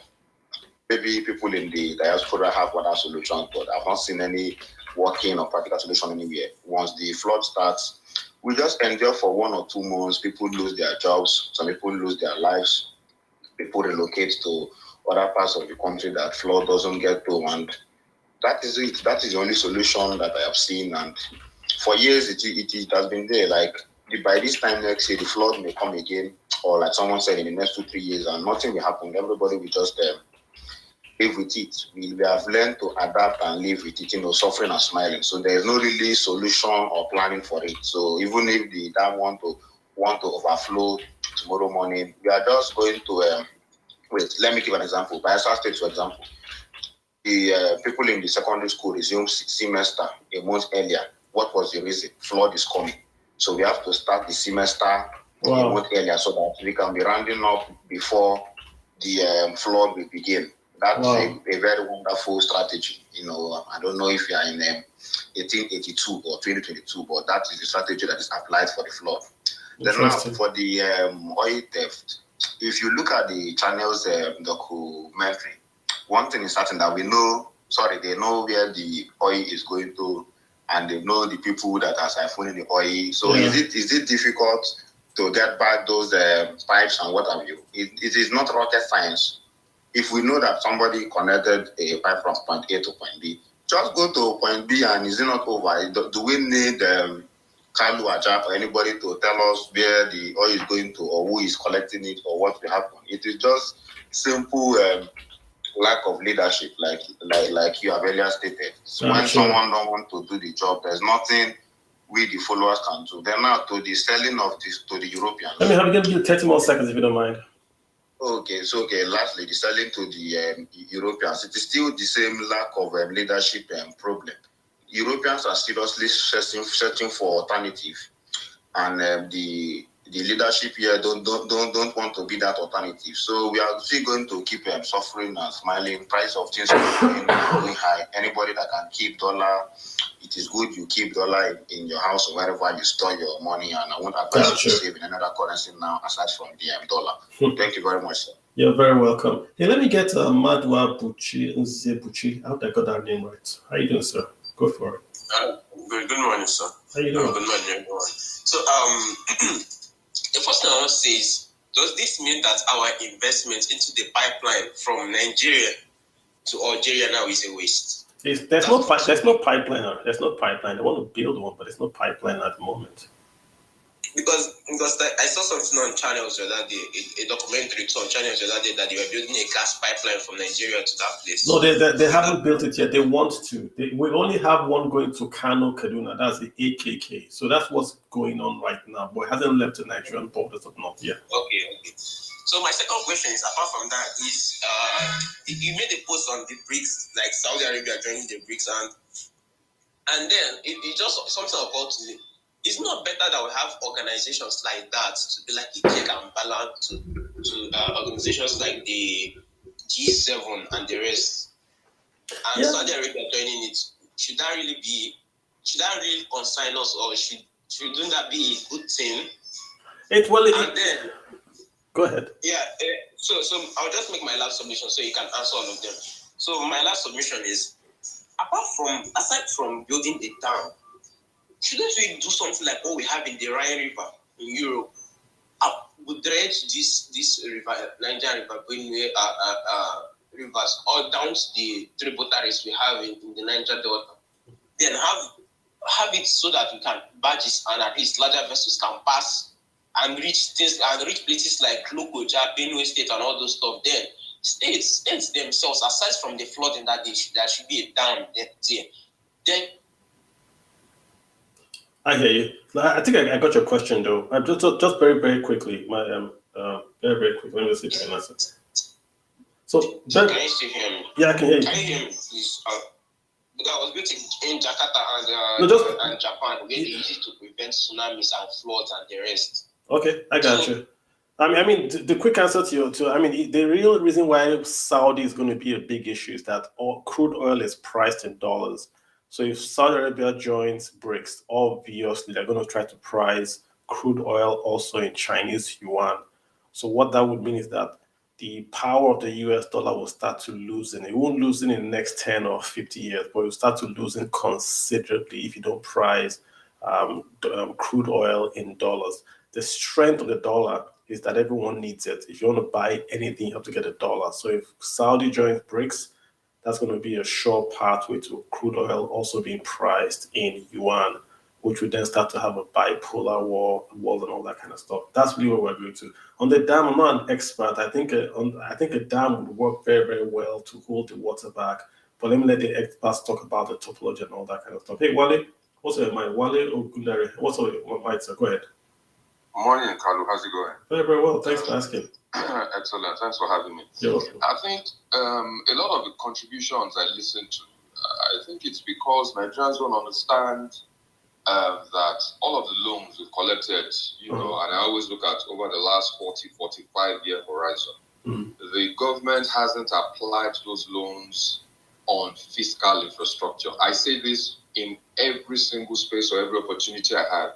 Maybe people in the diaspora have other solutions, but I've not seen any working or practical solution anywhere. Once the flood starts, we just endure for 1 or 2 months. People lose their jobs, some people lose their lives, people relocate to other parts of the country that flood doesn't get to, and that is it. That is the only solution that I have seen, and for years it has been there. Like by this time next year, the flood may come again, or like someone said, in the next 2-3 years, and nothing will happen. Everybody will just live with it. We have learned to adapt and live with it, suffering and smiling. So there is no really solution or planning for it. So even if the dam want to overflow tomorrow morning, we are just going to wait. Let me give an example. Bayelsa State, for example, the people in the secondary school resumed semester a month earlier. What was the reason? Flood is coming. So we have to start the semester a month earlier so that we can be rounding up before the flood will begin. That's a very wonderful strategy. I don't know if you are in 1882 or 2022, but that is the strategy that is applied for the flood. Then now for the oil theft, if you look at the channel's documentary, one thing is certain that they know where the oil is going to, and they know the people that are siphoning the oil. So is it difficult to get back those pipes and what have you? It is not rocket science. If we know that somebody connected a pipe from point A to point B, just go to point B and is it not over? Do we need Kalu Ajap or anybody to tell us where the oil is going to or who is collecting it or what will happen? It is just simple lack of leadership, like you have earlier stated. So when someone don't want to do the job, there's nothing we the followers can do. Then now to the selling of this to the Europeans. Let me give you 30 more seconds if you don't mind. Okay, so lastly, the selling to the Europeans, it is still the same lack of leadership problem. Europeans are seriously searching for alternative, and the leadership here don't want to be that alternative. So we are still going to keep suffering and smiling. Price of things going high. Anybody that can keep dollar, it is good you keep dollar in your house or wherever you store your money. And I won't advise you to save in another currency now aside from the dollar. Thank you very much, sir. You're very welcome. Hey, let me get Madwa Buchi. I hope I got that name right. How you doing, sir? Go for it. Good morning, sir. How you doing? Good morning, everyone. So, the first thing I want to say is, does this mean that our investment into the pipeline from Nigeria to Algeria now is a waste? There's no pipeline. There's no pipeline. They want to build one, but there's no pipeline at the moment. Because I saw something on channels the other day, a documentary on channels the other day that they were building a gas pipeline from Nigeria to that place. No, they haven't built it yet. They want to. We only have one going to Kano, Kaduna. That's the AKK. So that's what's going on right now. But it hasn't left the Nigerian borders of North yet. Okay. So my second question is, apart from that, is you made a post on the BRICS, like Saudi Arabia joining the BRICS, and then it just something occurred to me. It's not better that we have organizations like that to be like a check and balance to organizations like the G7 and the rest. And Saudi Arabia joining it, should that really concern us, or shouldn't that be a good thing? Go ahead. Yeah. So I'll just make my last submission so you can answer all of them. So my last submission is, aside from building a dam, shouldn't we do something like what we have in the Rhine River in Europe? We dredge this river, Niger River, Benue rivers, all down to the tributaries we have in the Niger Delta. Then have it so that we can barges and at least larger vessels can pass and reach places like Lokoja, Benue State, and all those stuff. Then states themselves, aside from the flooding that there should be a dam there. Then I hear you. I think I got your question though. Just very, very quickly. Very, very quick. Let me see if I can answer. So can you still hear me? Yeah, I can hear you. Can you hear me, please? Because I was built in Jakarta and Japan, where they use it to prevent tsunamis and floods and the rest. Okay, I got you. I mean, the quick answer the real reason why Saudi is going to be a big issue is that crude oil is priced in dollars. So if Saudi Arabia joins BRICS, obviously they're going to try to price crude oil also in Chinese yuan. So what that would mean is that the power of the US dollar will start to loosen. It won't loosen in the next 10 or 50 years, but it will start to loosen considerably if you don't price crude oil in dollars. The strength of the dollar is that everyone needs it. If you want to buy anything, you have to get a dollar. So if Saudi joins BRICS, that's going to be a sure pathway to crude oil also being priced in yuan, which would then start to have a bipolar war and all that kind of stuff. That's really what we're going to. On the dam, I'm not an expert. I think a dam would work very, very well to hold the water back. But let me let the experts talk about the topology and all that kind of stuff. Hey, Wale, what's your mind? Wale Ogundare, what's your mind, sir? Go ahead. Morning, Kalu. How's it going? Very, very well. Thanks for asking. Excellent. Thanks for having me. You're welcome. I think a lot of the contributions I listen to, I think it's because Nigerians don't understand that all of the loans we've collected, and I always look at over the last 40, 45-year horizon, the government hasn't applied those loans on fiscal infrastructure. I say this in every single space or every opportunity I have.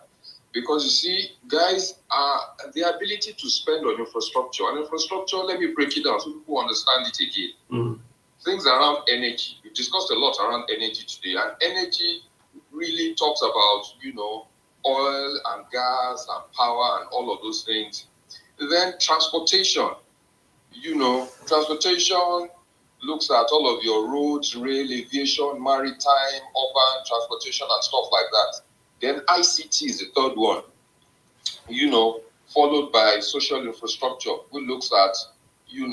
Because you see, guys, the ability to spend on infrastructure. And infrastructure, let me break it down so people understand it again. Things around energy. We've discussed a lot around energy today. And energy really talks about, oil and gas and power and all of those things. Then transportation. Transportation, looks at all of your roads, rail, aviation, maritime, urban transportation, and stuff like that. Then ICT is the third one, followed by social infrastructure, which looks at,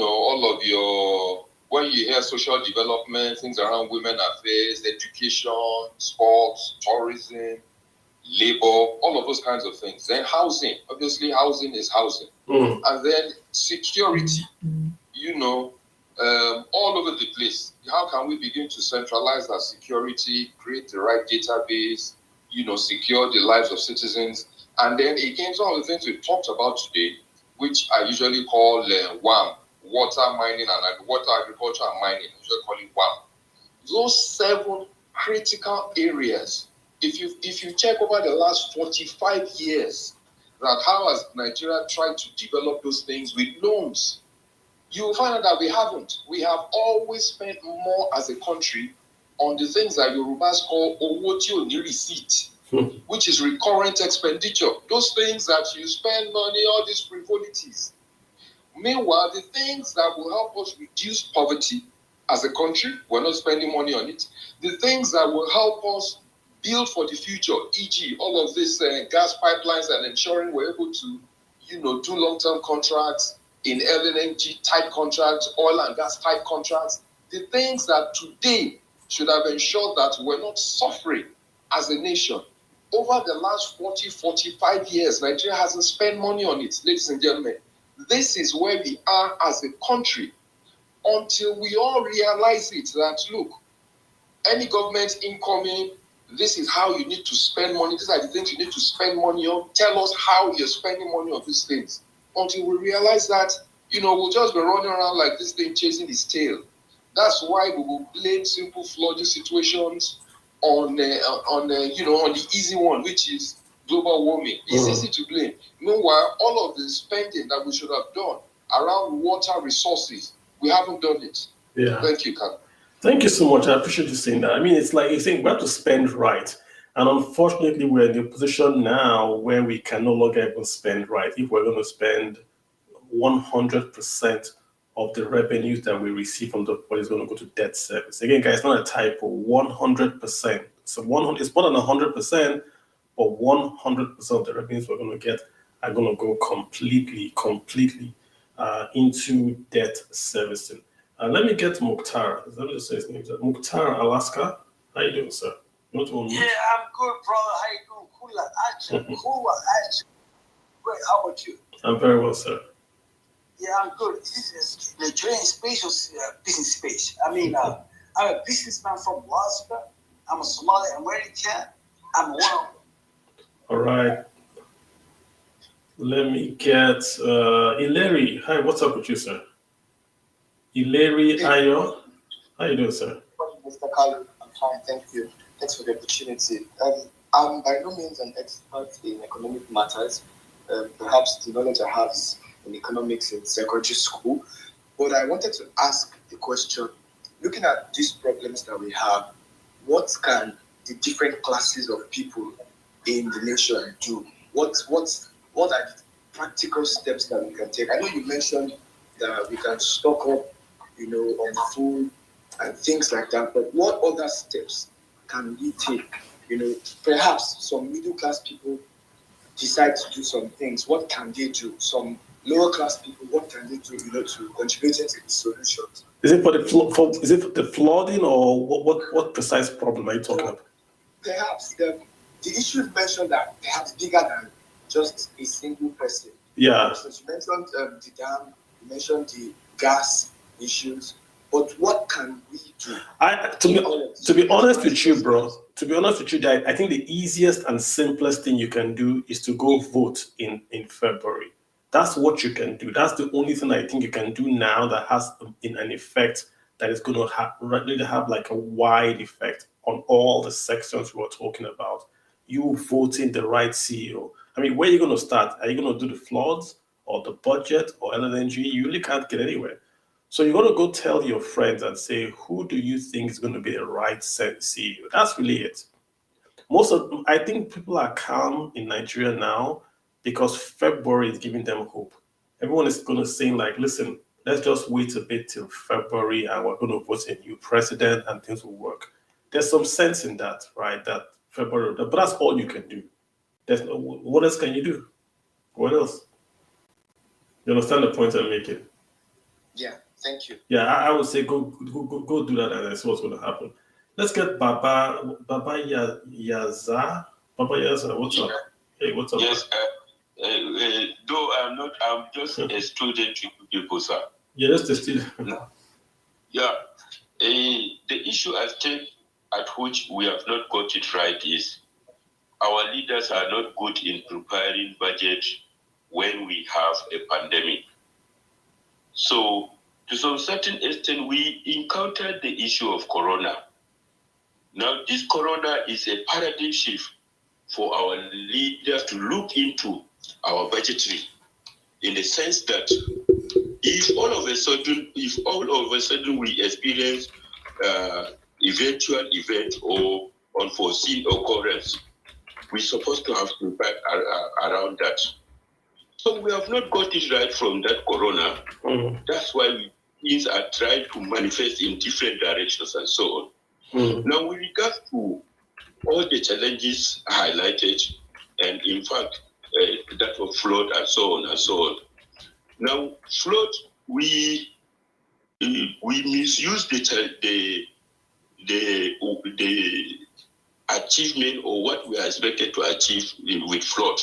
all of your, when you hear social development, things around women affairs, education, sports, tourism, labor, all of those kinds of things. Then housing, obviously housing is housing. And then security, all over the place. How can we begin to centralize that security, create the right database, secure the lives of citizens? And then again, some of the things we've talked about today, which I usually call WAM, water mining and water agriculture and mining, I usually call it WAM. Those 7 critical areas, if you check over the last 45 years, that how has Nigeria tried to develop those things with loans, you will find out that we haven't. We have always spent more as a country on the things that Yorubas call owó ní receipt, which is recurrent expenditure. Those things that you spend money, all these frivolities. Meanwhile, the things that will help us reduce poverty as a country, we're not spending money on it. The things that will help us build for the future, e.g., all of these gas pipelines and ensuring we're able to, do long-term contracts in LNG type contracts, oil and gas type contracts, the things that today should have ensured that we're not suffering as a nation. Over the last 40, 45 years, Nigeria hasn't spent money on it, ladies and gentlemen. This is where we are as a country until we all realize it, that look, any government incoming, this is how you need to spend money. These are the things you need to spend money on. Tell us how you're spending money on these things. Until we realize that, we'll just be running around like this thing chasing its tail. That's why we will blame simple flooding situations on the easy one, which is global warming. It's easy to blame. Meanwhile, all of the spending that we should have done around water resources, we haven't done it. Yeah. Thank you, Kat. Thank you so much. I appreciate you saying that. I mean, it's like you're saying we have to spend right. And unfortunately, we're in a position now where we can no longer even spend right. If we're going to spend 100% of the revenues that we receive from the body is going to go to debt service. Again, guys, it's not a typo, 100%. So 100, it's more than 100%, but 100% of the revenues we're going to get are going to go completely into debt servicing. Let me get Mukhtar. Let me just say his name. Mukhtar Alaska. How you doing, sir? Yeah, I'm good, brother. How you doing? Cool, great. How about you? I'm very well, sir. Yeah, I'm good. This is the Nigerian business space. I mean, I'm a businessman from Alaska. I'm a Somali American. I'm one. All right. Let me get Ileri. Hi, what's up with you, sir? Ileri Ayo. How you doing, sir? Mr. Kalu, I'm fine, thank you. Thanks for the opportunity. I'm by no means an expert in economic matters. Perhaps the knowledge I have is in economics in secondary school. But I wanted to ask the question, looking at these problems that we have, what can the different classes of people in the nation do? What are the practical steps that we can take? I know you mentioned that we can stock up, on food and things like that, but what other steps can we take? Perhaps some middle class people decide to do some things. What can they do? Some lower class people, what can they do, to contribute to the solutions? Is it for the flooding, or what precise problem are you talking about? Perhaps the issue is mentioned that perhaps bigger than just a single person. Yeah. So you mentioned the dam, you mentioned the gas issues, but what can we do? To be honest with you, bro, I think the easiest and simplest thing you can do is to go vote in February. That's what you can do. That's the only thing I think you can do now that has an effect that is going to really have like a wide effect on all the sections we were talking about. You voting the right CEO. I mean, where are you going to start? Are you going to do the floods or the budget or LNG? You really can't get anywhere. So you're going to go tell your friends and say, who do you think is going to be the right CEO? That's really it. I think people are calm in Nigeria now because February is giving them hope. Everyone is going to say, like, listen, let's just wait a bit till February and we're going to vote a new president and things will work. There's some sense in that, right? That February, but that's all you can do. There's no, what else can you do? What else? You understand the point I'm making? Yeah, thank you. Yeah, I would say go do that and see what's going to happen. Let's get Baba Yaza. Baba Yaza, what's up? Hey, what's up? Yes, though I'm just a student to people, sir. Yeah, just a student. Yeah, the issue I think at which we have not got it right is our leaders are not good in preparing budget when we have a pandemic. So, to some certain extent, we encountered the issue of corona. Now, this corona is a paradigm shift for our leaders to look into our budgetary, in the sense that if all of a sudden we experience eventual event or unforeseen occurrence, we're supposed to have prepared around that. So we have not got it right from that corona. That's why things are trying to manifest in different directions and so on. Now, with regard to all the challenges highlighted, and in fact, that of flood and so on and so on. Now, flood, we misuse the achievement or what we are expected to achieve with flood.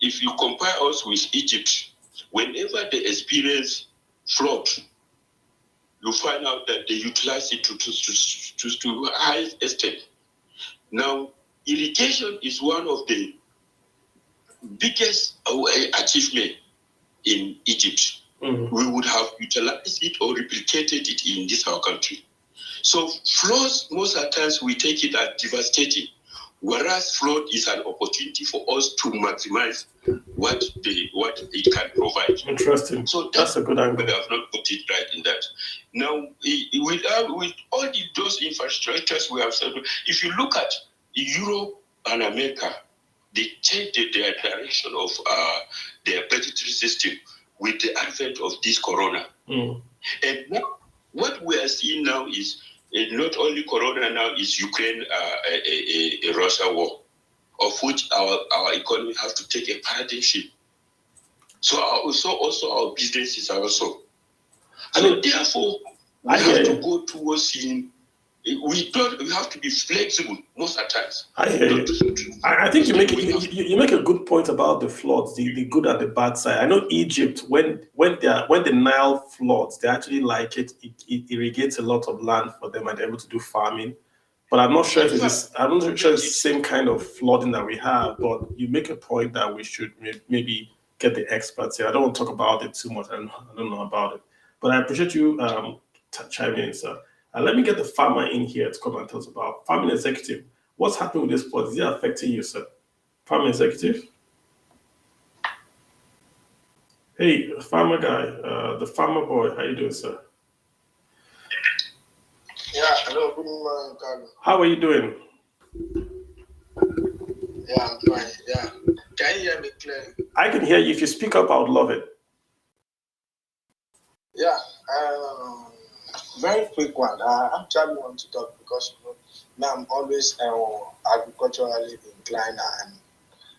If you compare us with Egypt, whenever they experience flood, you find out that they utilize it to high extent. Now, irrigation is one of the biggest achievement in Egypt. We would have utilized it or replicated it in this our country. So floods, most of the times we take it as devastating, whereas flood is an opportunity for us to maximize what it can provide. Interesting. So that's a good angle. We have not put it right in that. Now, with all those infrastructures we have said, if you look at Europe and America, they changed their direction of their budgetary system with the advent of this corona. And now, what we are seeing now is not only corona now, is Ukraine a Russia war, of which our economy has to take a paradigm shift. So also our businesses are also. So therefore, we have to go towards seeing. We have to be flexible most of the times. I hear you. I think you make a good point about the floods, the good and the bad side. I know Egypt, when the Nile floods, they actually like it. It irrigates a lot of land for them and they're able to do farming. But I'm not sure if it's the same kind of flooding that we have. But you make a point that we should maybe get the experts here. I don't want to talk about it too much. I don't know about it. But I appreciate you chiming in, sir. Let me get the farmer in here to come and tell us about farming executive. What's happening with this plot? Is it affecting you, sir? Farming executive? Hey, farmer guy, the farmer boy, how you doing, sir? Yeah, hello, good morning, Carlo. How are you doing? Yeah, I'm fine, yeah. Can you hear me clearly? I can hear you. If you speak up, I would love it. Yeah, very quick one. I actually want to talk because I'm always agriculturally inclined, and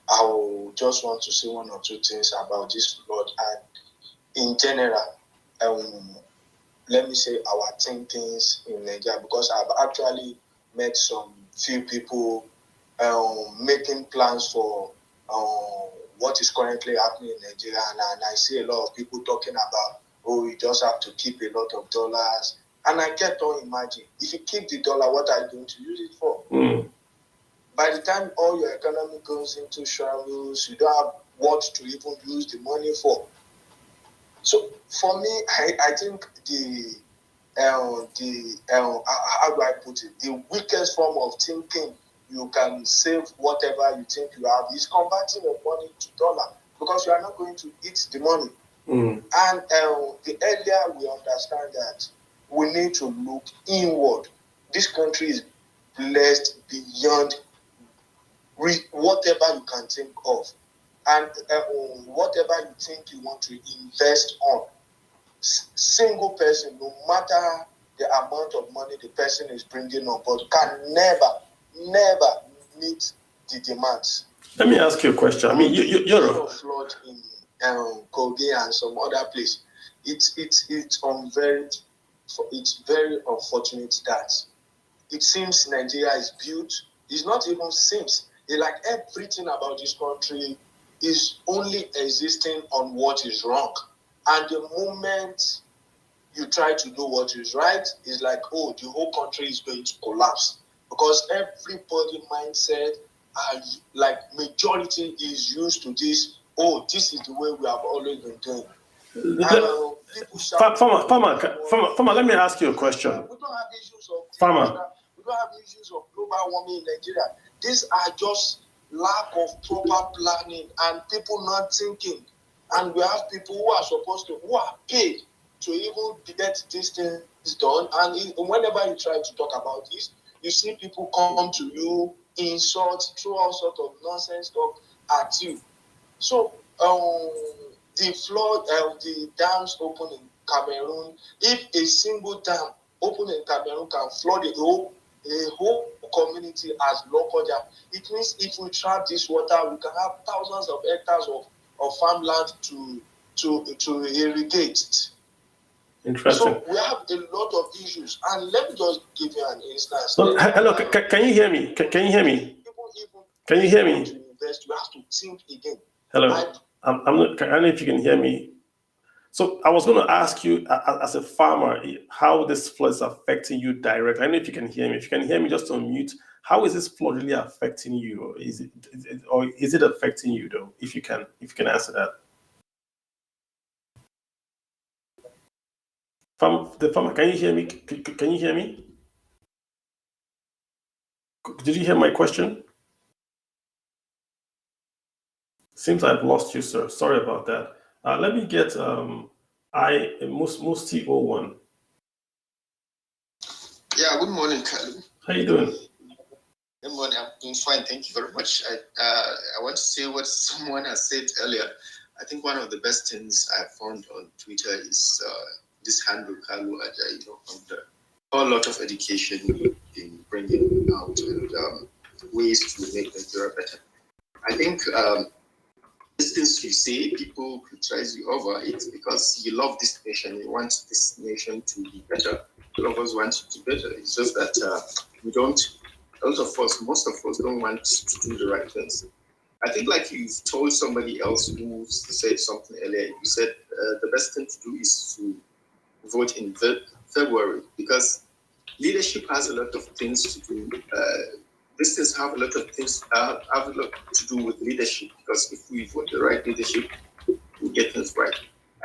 I will just want to say one or two things about this flood and in general. Let me say our thinkings in Nigeria, because I've actually met some few people making plans for what is currently happening in Nigeria, and I see a lot of people talking about, oh, you just have to keep a lot of dollars. And I kept on imagining, if you keep the dollar, what are you going to use it for? By the time all your economy goes into shambles, you don't have what to even use the money for. So for me, I think how do I put it? The weakest form of thinking you can save whatever you think you have is converting your money to dollar, because you are not going to eat the money. And the earlier we understand that we need to look inward. This country is blessed beyond whatever you can think of. And whatever you think you want to invest on, single person, no matter the amount of money the person is bringing on board, can never meet the demands. Let me ask you a question. I mean, you're a flood in Kogi and some other place. It's very unfortunate that it seems Nigeria is built. It's not even seems. It's like everything about this country is only existing on what is wrong. And the moment you try to do what is right, it's like, oh, the whole country is going to collapse. Because everybody mindset, like majority is used to this, oh, this is the way we have always been doing. Farmer, let me ask you a question. We don't have issues of Farmer. We don't have issues of global warming in Nigeria. These are just lack of proper planning and people not thinking. And we have people who are paid to even get these things done. And whenever you try to talk about this, you see people come to you, insult, throw all sorts of nonsense talk at you. So the flood, the dams open in Cameroon, if a single dam open in Cameroon can flood a whole community as local dam, it means if we trap this water, we can have thousands of hectares of farmland to irrigate. Interesting. So we have a lot of issues, and let me just give you an instance. So, hello, can you hear me? Can you hear me? Can you hear me? To invest, you have to think again. Hello, I'm not. I don't know if you can hear me. So I was going to ask you, as a farmer, how this flood is affecting you directly. I don't know if you can hear me. If you can hear me, just unmute. How is this flood really affecting you, or is it affecting you though? If you can answer that. The farmer, can you hear me? Can you hear me? Did you hear my question? Seems I've lost you, sir. Sorry about that. Let me get Musti 01. Yeah, good morning, Kalu. How you doing? Good morning. I'm doing fine. Thank you very much. I want to say what someone has said earlier. I think one of the best things I found on Twitter is this handle, Kalu Ajayi, on the whole lot of education in bringing out and ways to make Nigeria better. I think these things you say, people criticize you over it because you love this nation. You want this nation to be better. All of us want it to be better. It's just that we don't. Most of us don't want to do the right things. I think, like you've told somebody else who said something earlier, you said the best thing to do is to vote in February because leadership has a lot of things to do. These things have a lot of things have a lot to do with leadership because if we vote the right leadership, we get things right.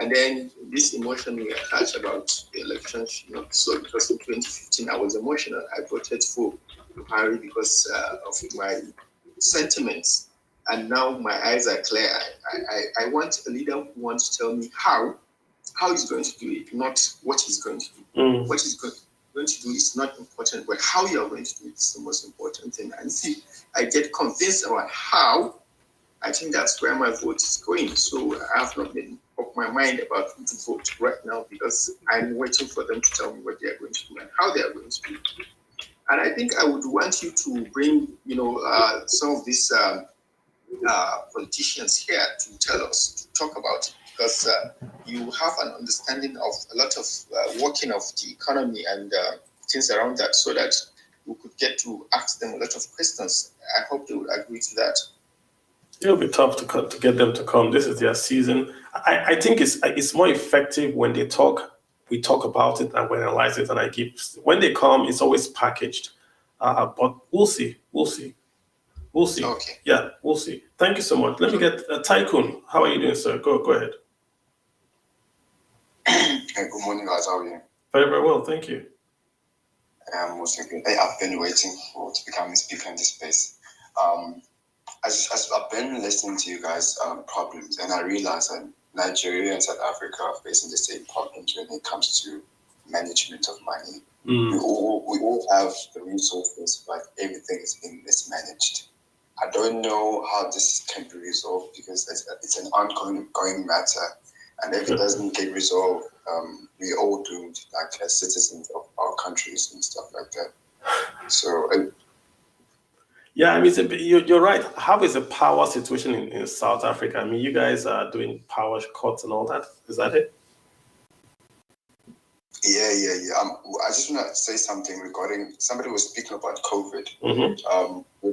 And then this emotion we attach about the election should not be so because in 2015 I was emotional. I voted for Buhari because of my sentiments. And now my eyes are clear. I want a leader who wants to tell me how he's going to do it, not what he's going to do. What he's going to do is not important, but how you are going to do it is the most important thing. And see, I get convinced about how. I think that's where my vote is going. So I have not made up my mind about who to vote right now because I'm waiting for them to tell me what they are going to do and how they are going to do it. And I think I would want you to bring, some of these politicians here to tell us, to talk about it, because you have an understanding of a lot of working of the economy and things around that, so that we could get to ask them a lot of questions. I hope they would agree to that. It'll be tough to get them to come. This is their season. I think it's more effective when they talk. We talk about it and we analyze it, and when they come, it's always packaged. But we'll see. Okay. Yeah, we'll see. Thank you so much. Let me get Tycoon. How are you doing, sir? Go ahead. Good morning, guys. How are you? Very, very well. Thank you. I'm also good. I've been waiting to become a speaker in this space. As I've been listening to you guys' problems, and I realize that Nigeria and South Africa are facing the same problems when it comes to management of money. We all have the resources, but everything is being mismanaged. I don't know how this can be resolved because it's an ongoing matter, and if it doesn't get resolved, we're all doomed, like as citizens of our countries and stuff like that. So. Yeah, I mean, you're right. How is the power situation in South Africa? I mean, you guys are doing power cuts and all that. Is that it? Yeah. I just want to say something regarding, somebody was speaking about COVID. When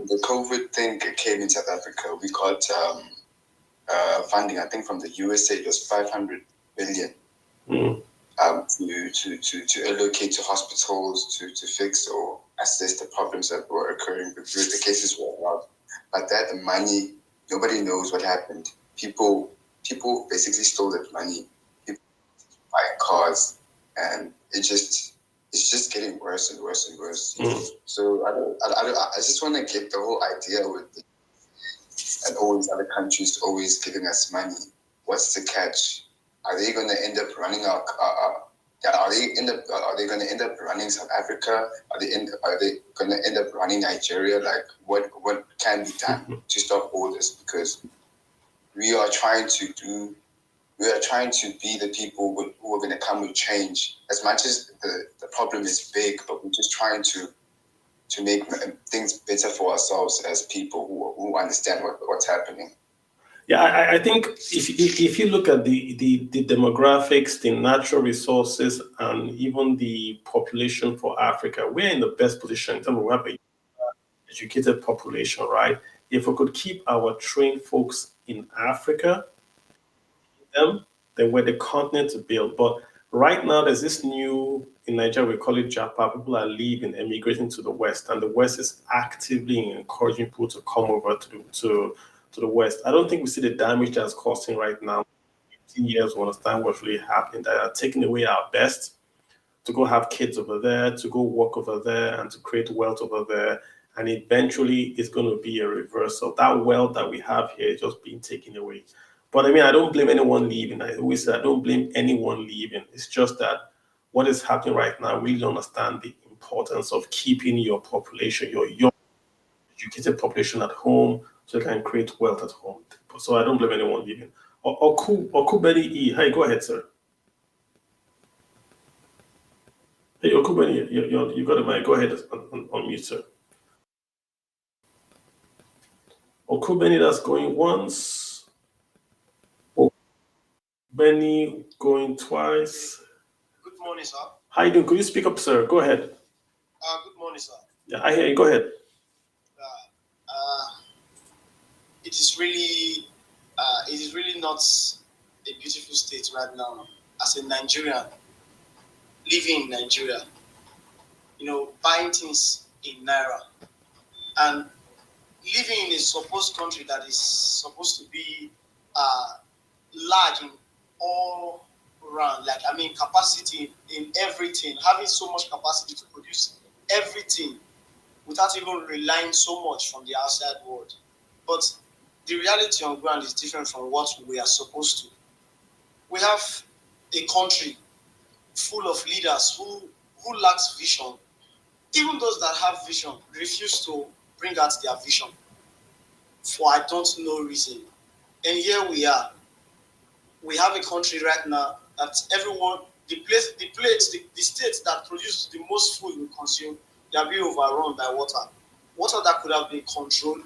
the COVID thing came in South Africa, we got funding, I think from the USA, it was 500 billion to allocate to hospitals to fix or assess the problems that were occurring because the cases were out. But that money, nobody knows what happened. People basically stole that money. People buying cars, and it's just getting worse and worse and worse. So I just want to get the whole idea with and all these other countries always giving us money. What's the catch? Are they going to end up running our? Are they going to end up running South Africa? Are they going to end up running Nigeria? Like what can be done to stop all this? Because we are trying to be the people who are going to come with change. As much as the problem is big, but we're just trying to make things better for ourselves as people who understand what's happening. Yeah, I think if you look at the demographics, the natural resources, and even the population for Africa, we're in the best position in terms of we have an educated population, right? If we could keep our trained folks in Africa, then we're the continent to build. But right now, there's this new, in Nigeria, we call it Japa. People are leaving, emigrating to the West, and the West is actively encouraging people to come over to the West. I don't think we see the damage that's causing right now. 15 years, we understand what's really happening. That are taking away our best to go have kids over there, to go work over there, and to create wealth over there. And eventually, it's going to be a reversal. That wealth that we have here is just being taken away. But I mean, I don't blame anyone leaving. I always say I don't blame anyone leaving. It's just that what is happening right now, we really don't understand the importance of keeping your population, your young, educated population at home, so you can create wealth at home. So I don't blame anyone leaving. Okubeni E. Hey, go ahead, sir. Hey, Okubeni, you got a mic. Go ahead on mute, sir. Okubeni, that's going once. Okubeni going twice. Good morning, sir. How you doing? Could you speak up, sir? Go ahead. Good morning, sir. Yeah, I hear you. Go ahead. It is really not a beautiful state right now. As a Nigerian, living in Nigeria, buying things in Naira, and living in a supposed country that is supposed to be large in all around, capacity in everything, having so much capacity to produce everything without even relying so much from the outside world. But the reality on ground is different from what we are supposed to. We have a country full of leaders who lacks vision. Even those that have vision refuse to bring out their vision for I don't know reason. And here we are. We have a country right now that everyone, the states that produce the most food we consume, they are being overrun by water. Water that could have been controlled.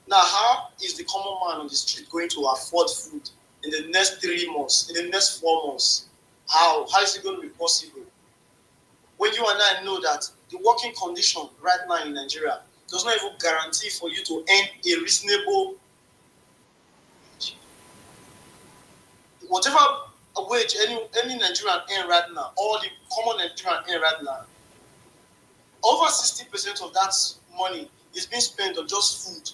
Now, how is the common man on the street going to afford food in the next 3 months, in the next 4 months? How is it going to be possible? When you and I know that the working condition right now in Nigeria does not even guarantee for you to earn a reasonable wage. Whatever wage any Nigerian earn right now, or the common Nigerian earn right now, over 60% of that money is being spent on just food.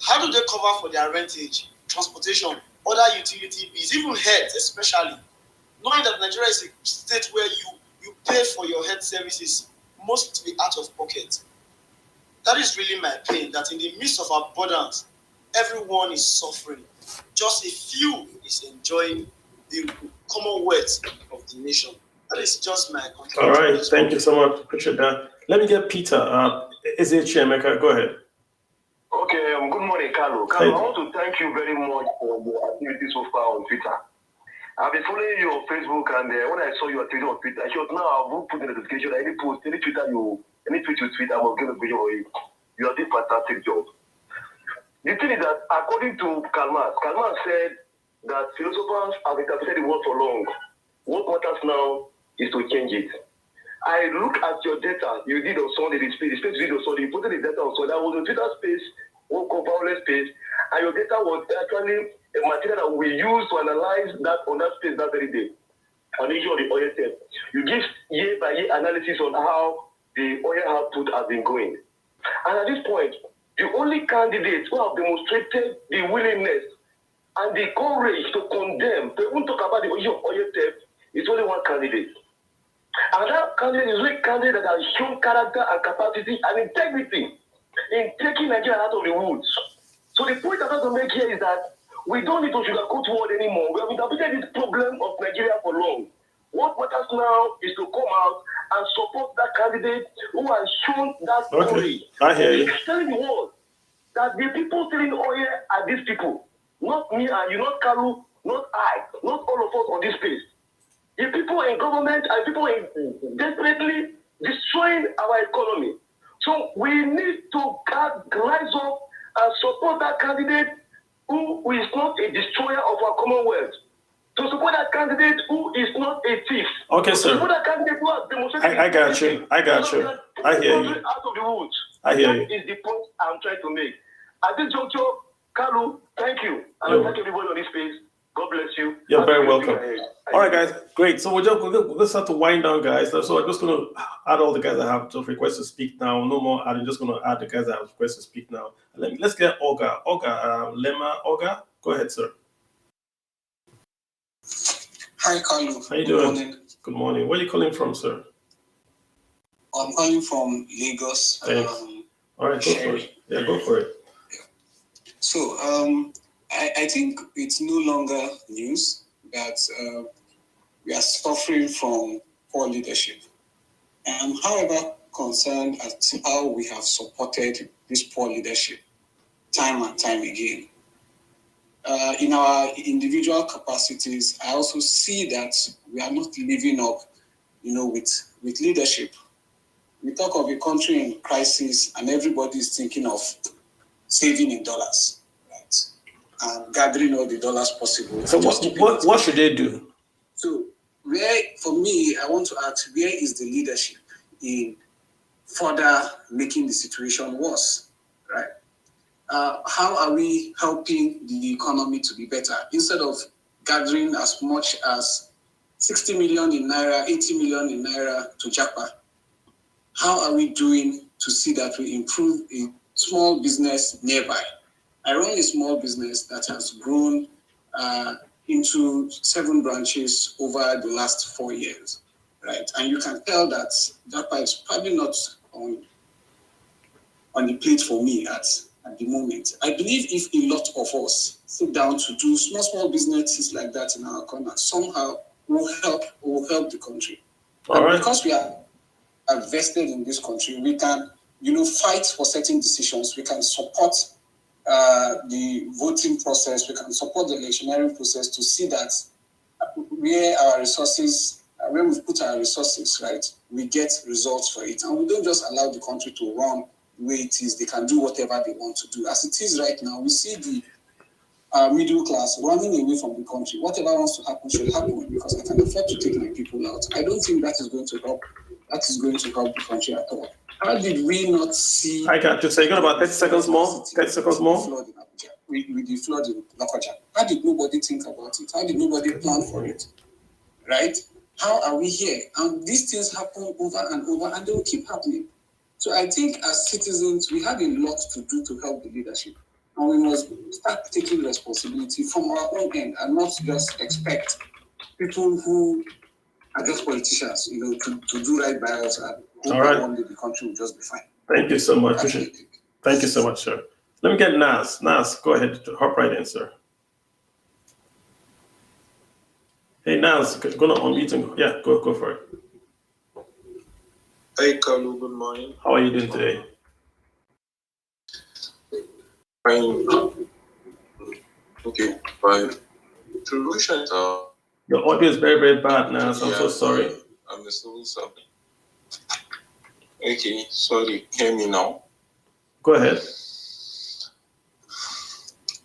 How do they cover for their rentage, transportation, other utility fees, even health especially? Knowing that Nigeria is a state where you pay for your health services mostly out of pocket. That is really my pain, that in the midst of abundance, everyone is suffering. Just a few is enjoying the commonwealth of the nation. That is just my contribution. All right, thank you so much. Appreciate that. Let me get Peter. Is it Chiemeka? Go ahead. Okay, good morning, Carlo. Carlo, I want to thank you very much for your activity so far on Twitter. I've been following you on Facebook, and when I saw you on Twitter, I thought now I will put in a notification. Any post, any tweet you tweet, I must give a video for you. You are doing a fantastic job. The thing is that according to Karl Marx said that philosophers have interpreted the word for long. What matters now is to change it. I look at your data you did on Sunday, the space you did on Sunday, you put the data on Sunday. I was on Twitter space, one violent space, and your data was actually a material that we use to analyze that on that space that very day. On the issue of the oil theft. You give year by year analysis on how the oil output has been going. And at this point, the only candidates who have demonstrated the willingness and the courage to condemn, to even talk about the issue of oil theft, is only one candidate. And that candidate is a candidate that has shown character and capacity and integrity in taking Nigeria out of the woods. So the point I want to make here is that we don't need to sugarcoat word anymore. We have interpreted this problem of Nigeria for long. What matters now is to come out and support that candidate who has shown that courage. I hear you. Telling the world that the people selling oil are these people. Not me and you, not Kalu, not I, not all of us on this place. The people in government and people in desperately destroying our economy. So we need to rise up and support that candidate who is not a destroyer of our commonwealth. To support that candidate who is not a thief. Okay, sir. To support that candidate who has demonstrated. I got you. I hear you. Out of the woods. I hear you. That is the point I'm trying to make. At this juncture, Kalu, thank you. And I thank everybody on this space. God bless you. You're very welcome. All right, guys. Great. So we're just start to wind down, guys. So I'm just going to add all the guys that have just requests to speak now. No more adding. Just going to add the guys that have requests to speak now. Let's get Olga. Olga, go ahead, sir. Hi, Carlo. How you doing? Good morning. Good morning. Where are you calling from, sir? I'm calling from Lagos. Thanks. All right, go for it. Yeah, go for it. So, I think it's no longer news that we are suffering from poor leadership. I'm, however, concerned at how we have supported this poor leadership time and time again. In our individual capacities, I also see that we are not living up, with leadership. We talk of a country in crisis, and everybody is thinking of saving in dollars, right? And gathering all the dollars possible. So what should they do? So for me, I want to ask, where is the leadership in further making the situation worse, right? How are we helping the economy to be better? Instead of gathering as much as 60 million in Naira, 80 million in Naira to Japa, how are we doing to see that we improve a small business nearby? I run a small business that has grown into 7 branches over the last 4 years, right? And you can tell that Japa is probably not on the plate for me at the moment. I believe if a lot of us sit down to do small businesses like that in our corner, somehow will help the country. All right. Because we are vested in this country, we can, fight for certain decisions. We can support the voting process. We can support the electioneering process to see that where our resources, when we put our resources, right, we get results for it. And we don't just allow the country to run the way it is. They can do whatever they want to do. As it is right now, we see the middle class running away from the country. Whatever wants to happen should happen because I can afford to take my people out. I don't think that is going to help. That is going to help the country at all. How did we not see? I got to say, you got about 30 seconds more. 30 seconds more. With the flood in Lokoja. How did nobody think about it? How did nobody plan for it? Right? How are we here? And these things happen over and over, and they will keep happening. So I think as citizens, we have a lot to do to help the leadership. And we must start taking responsibility from our own end and not just expect people who are just politicians, to do right by us and hope that one day the country will just be fine. Thank you so much. Thank you so much, sir. Let me get Nas. Nas, go ahead. Hop right in, sir. Hey, Nas, going to unmute and yeah, go for it. Hey, Carlo, good morning. How are you doing today? Fine. Okay, fine. Solutions are Your audio is very, very bad now, so I'm so sorry. I'm a civil servant. Okay, sorry. Hear me now. Go ahead.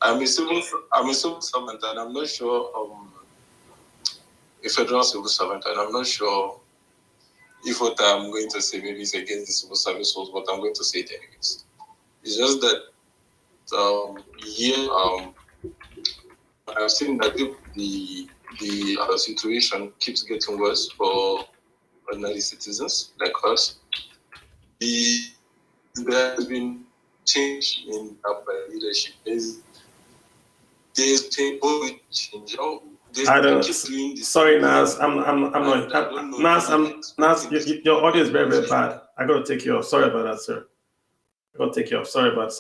I'm a civil servant, and I'm not sure a federal civil servant, and I'm not sure if what I'm going to say maybe is against the civil service rules, but I'm going to say it anyways. It's just that I've seen that the situation keeps getting worse for ordinary citizens like us. There has been change in leadership. There's change. I don't. Sorry, Nas. I'm not. Nas. Your audio is very, very bad. I gotta take you off. Sorry about that, sir. I gotta take you off. Sorry, but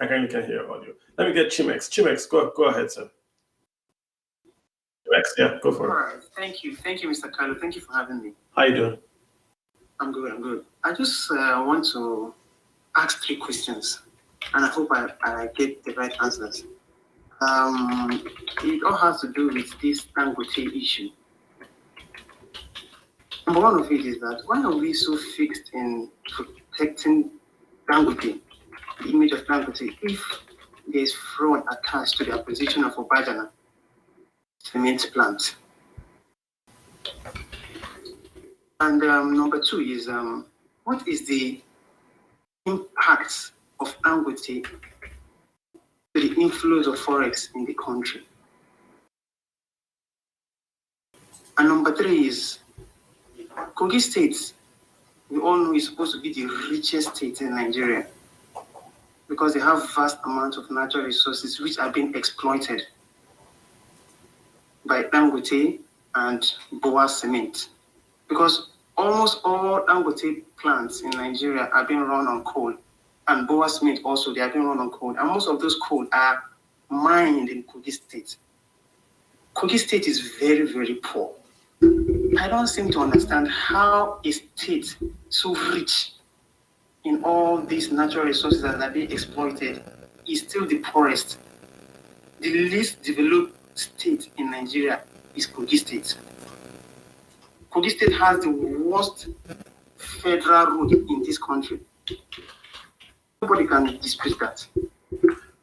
I can't hear your audio. Let me get Chimex. Chimex, go ahead, sir. Chimex, yeah, go for it. All right. Thank you, Mr. Kalu. Thank you for having me. How you doing? I'm good. I just want to ask 3 questions, and I hope I get the right answers. It all has to do with this Dangote issue. Number one of it is that why are we so fixed in protecting Dangote, the image of Dangote, if there is fraud attached to the acquisition of Obajana cement plant? And number 2 is what is the impact of Dangote to the inflows of forex in the country? And number 3 is Kogi State, we all know, is supposed to be the richest state in Nigeria because they have vast amounts of natural resources which are being exploited by Dangote and Boa Cement. Because almost all Dangote plants in Nigeria are being run on coal, and Boa Cement also, they are being run on coal, and most of those coal are mined in Kogi State. Kogi State is very, very poor. I don't seem to understand how a state so rich in all these natural resources that are being exploited is still the poorest. The least developed state in Nigeria is Kogi State. Kogi State has the worst federal road in this country. Nobody can dispute that.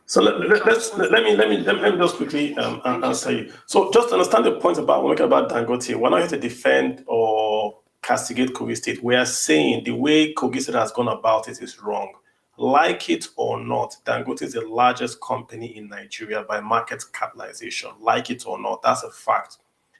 So let me just quickly answer you. So just to understand the point about when we talk about Dangote, we're not here to defend or castigate Kogi State. We are saying the way Kogi State has gone about it is wrong. Like it or not, Dangote is the largest company in Nigeria by market capitalization. Like it or not, that's a fact.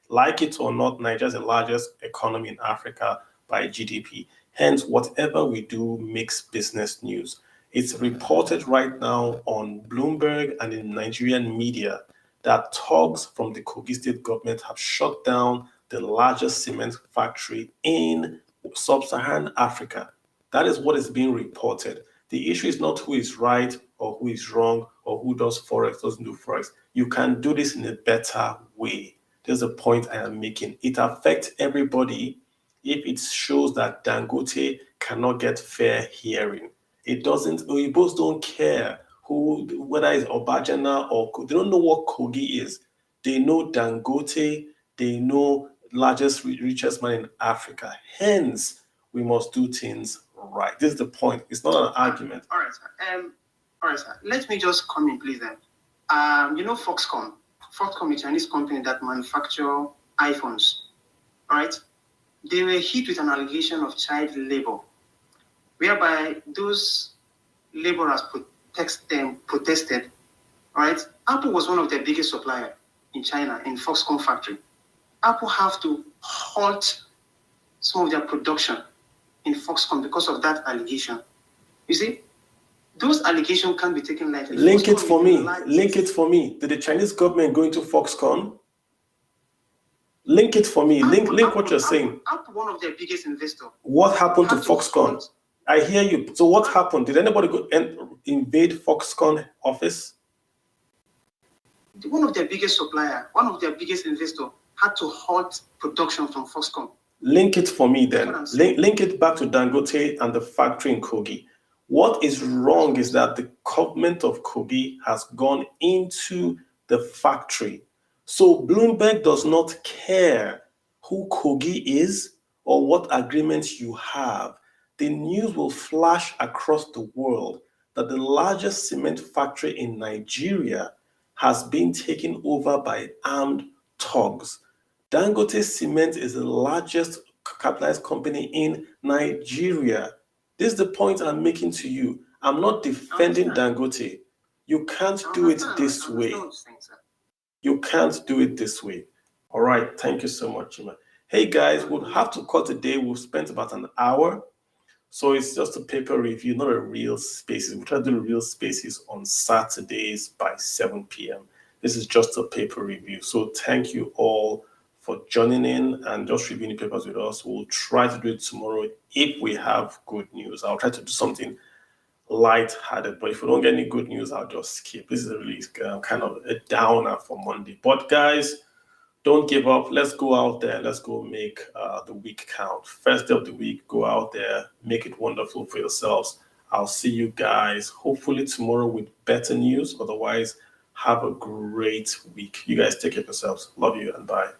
Like it or not, Nigeria is the largest economy in Africa by GDP. Hence, whatever we do makes business news. It's reported right now on Bloomberg and in Nigerian media that thugs from the Kogi State government have shut down the largest cement factory in sub-Saharan Africa. That is what is being reported. The issue is not who is right or who is wrong or who does forex, doesn't do forex. You can do this in a better way. There's a point I am making. It affects everybody if it shows that Dangote cannot get fair hearing. It doesn't, Oyinbos don't care whether it's Obajana or they don't know what Kogi is. They know Dangote, they know largest, richest man in Africa. Hence, we must do things right. This is the point. It's not an argument. All right, sir. All right, sir. Let me just come in, please, then. You know Foxconn. Foxconn is a Chinese company that manufacture iPhones. All right? They were hit with an allegation of child labor, whereby those laborers protested, all right? Apple was one of their biggest suppliers in China, in Foxconn factory. Apple have to halt some of their production in Foxconn because of that allegation. You see, those allegations can't be taken lightly. Link it for me. Link it for me. Did the Chinese government go into Foxconn? Link it for me. Link what you're saying. Apple, one of their biggest investors. What happened to Foxconn? I hear you. So what happened? Did anybody go and invade Foxconn office? One of their biggest supplier, one of their biggest investor had to halt production from Foxconn. Link it for me then. Link it back to Dangote and the factory in Kogi. What is wrong is that the government of Kogi has gone into the factory So Bloomberg does not care who Kogi is or what agreements you have. The news will flash across the world that the largest cement factory in Nigeria has been taken over by armed thugs. Dangote Cement is the largest capitalized company in Nigeria. This is the point I'm making to you. I'm not defending Dangote. You can't do it this way. You can't do it this way. All right. Thank you so much, Chima. Hey, guys, we'll have to cut today. We've spent about an hour. So it's just a paper review, not a real Spaces. We try to do real Spaces on Saturdays by 7 p.m. This is just a paper review. So thank you all for joining in and just reviewing the papers with us. We'll try to do it tomorrow if we have good news. I'll try to do something light-hearted, but if we don't get any good news, I'll just skip. This is a really kind of a downer for Monday. But guys, don't give up. Let's go out there. Let's go make the week count. First day of the week, go out there, make it wonderful for yourselves. I'll see you guys hopefully tomorrow with better news. Otherwise, have a great week. You guys take care of yourselves. Love you and bye.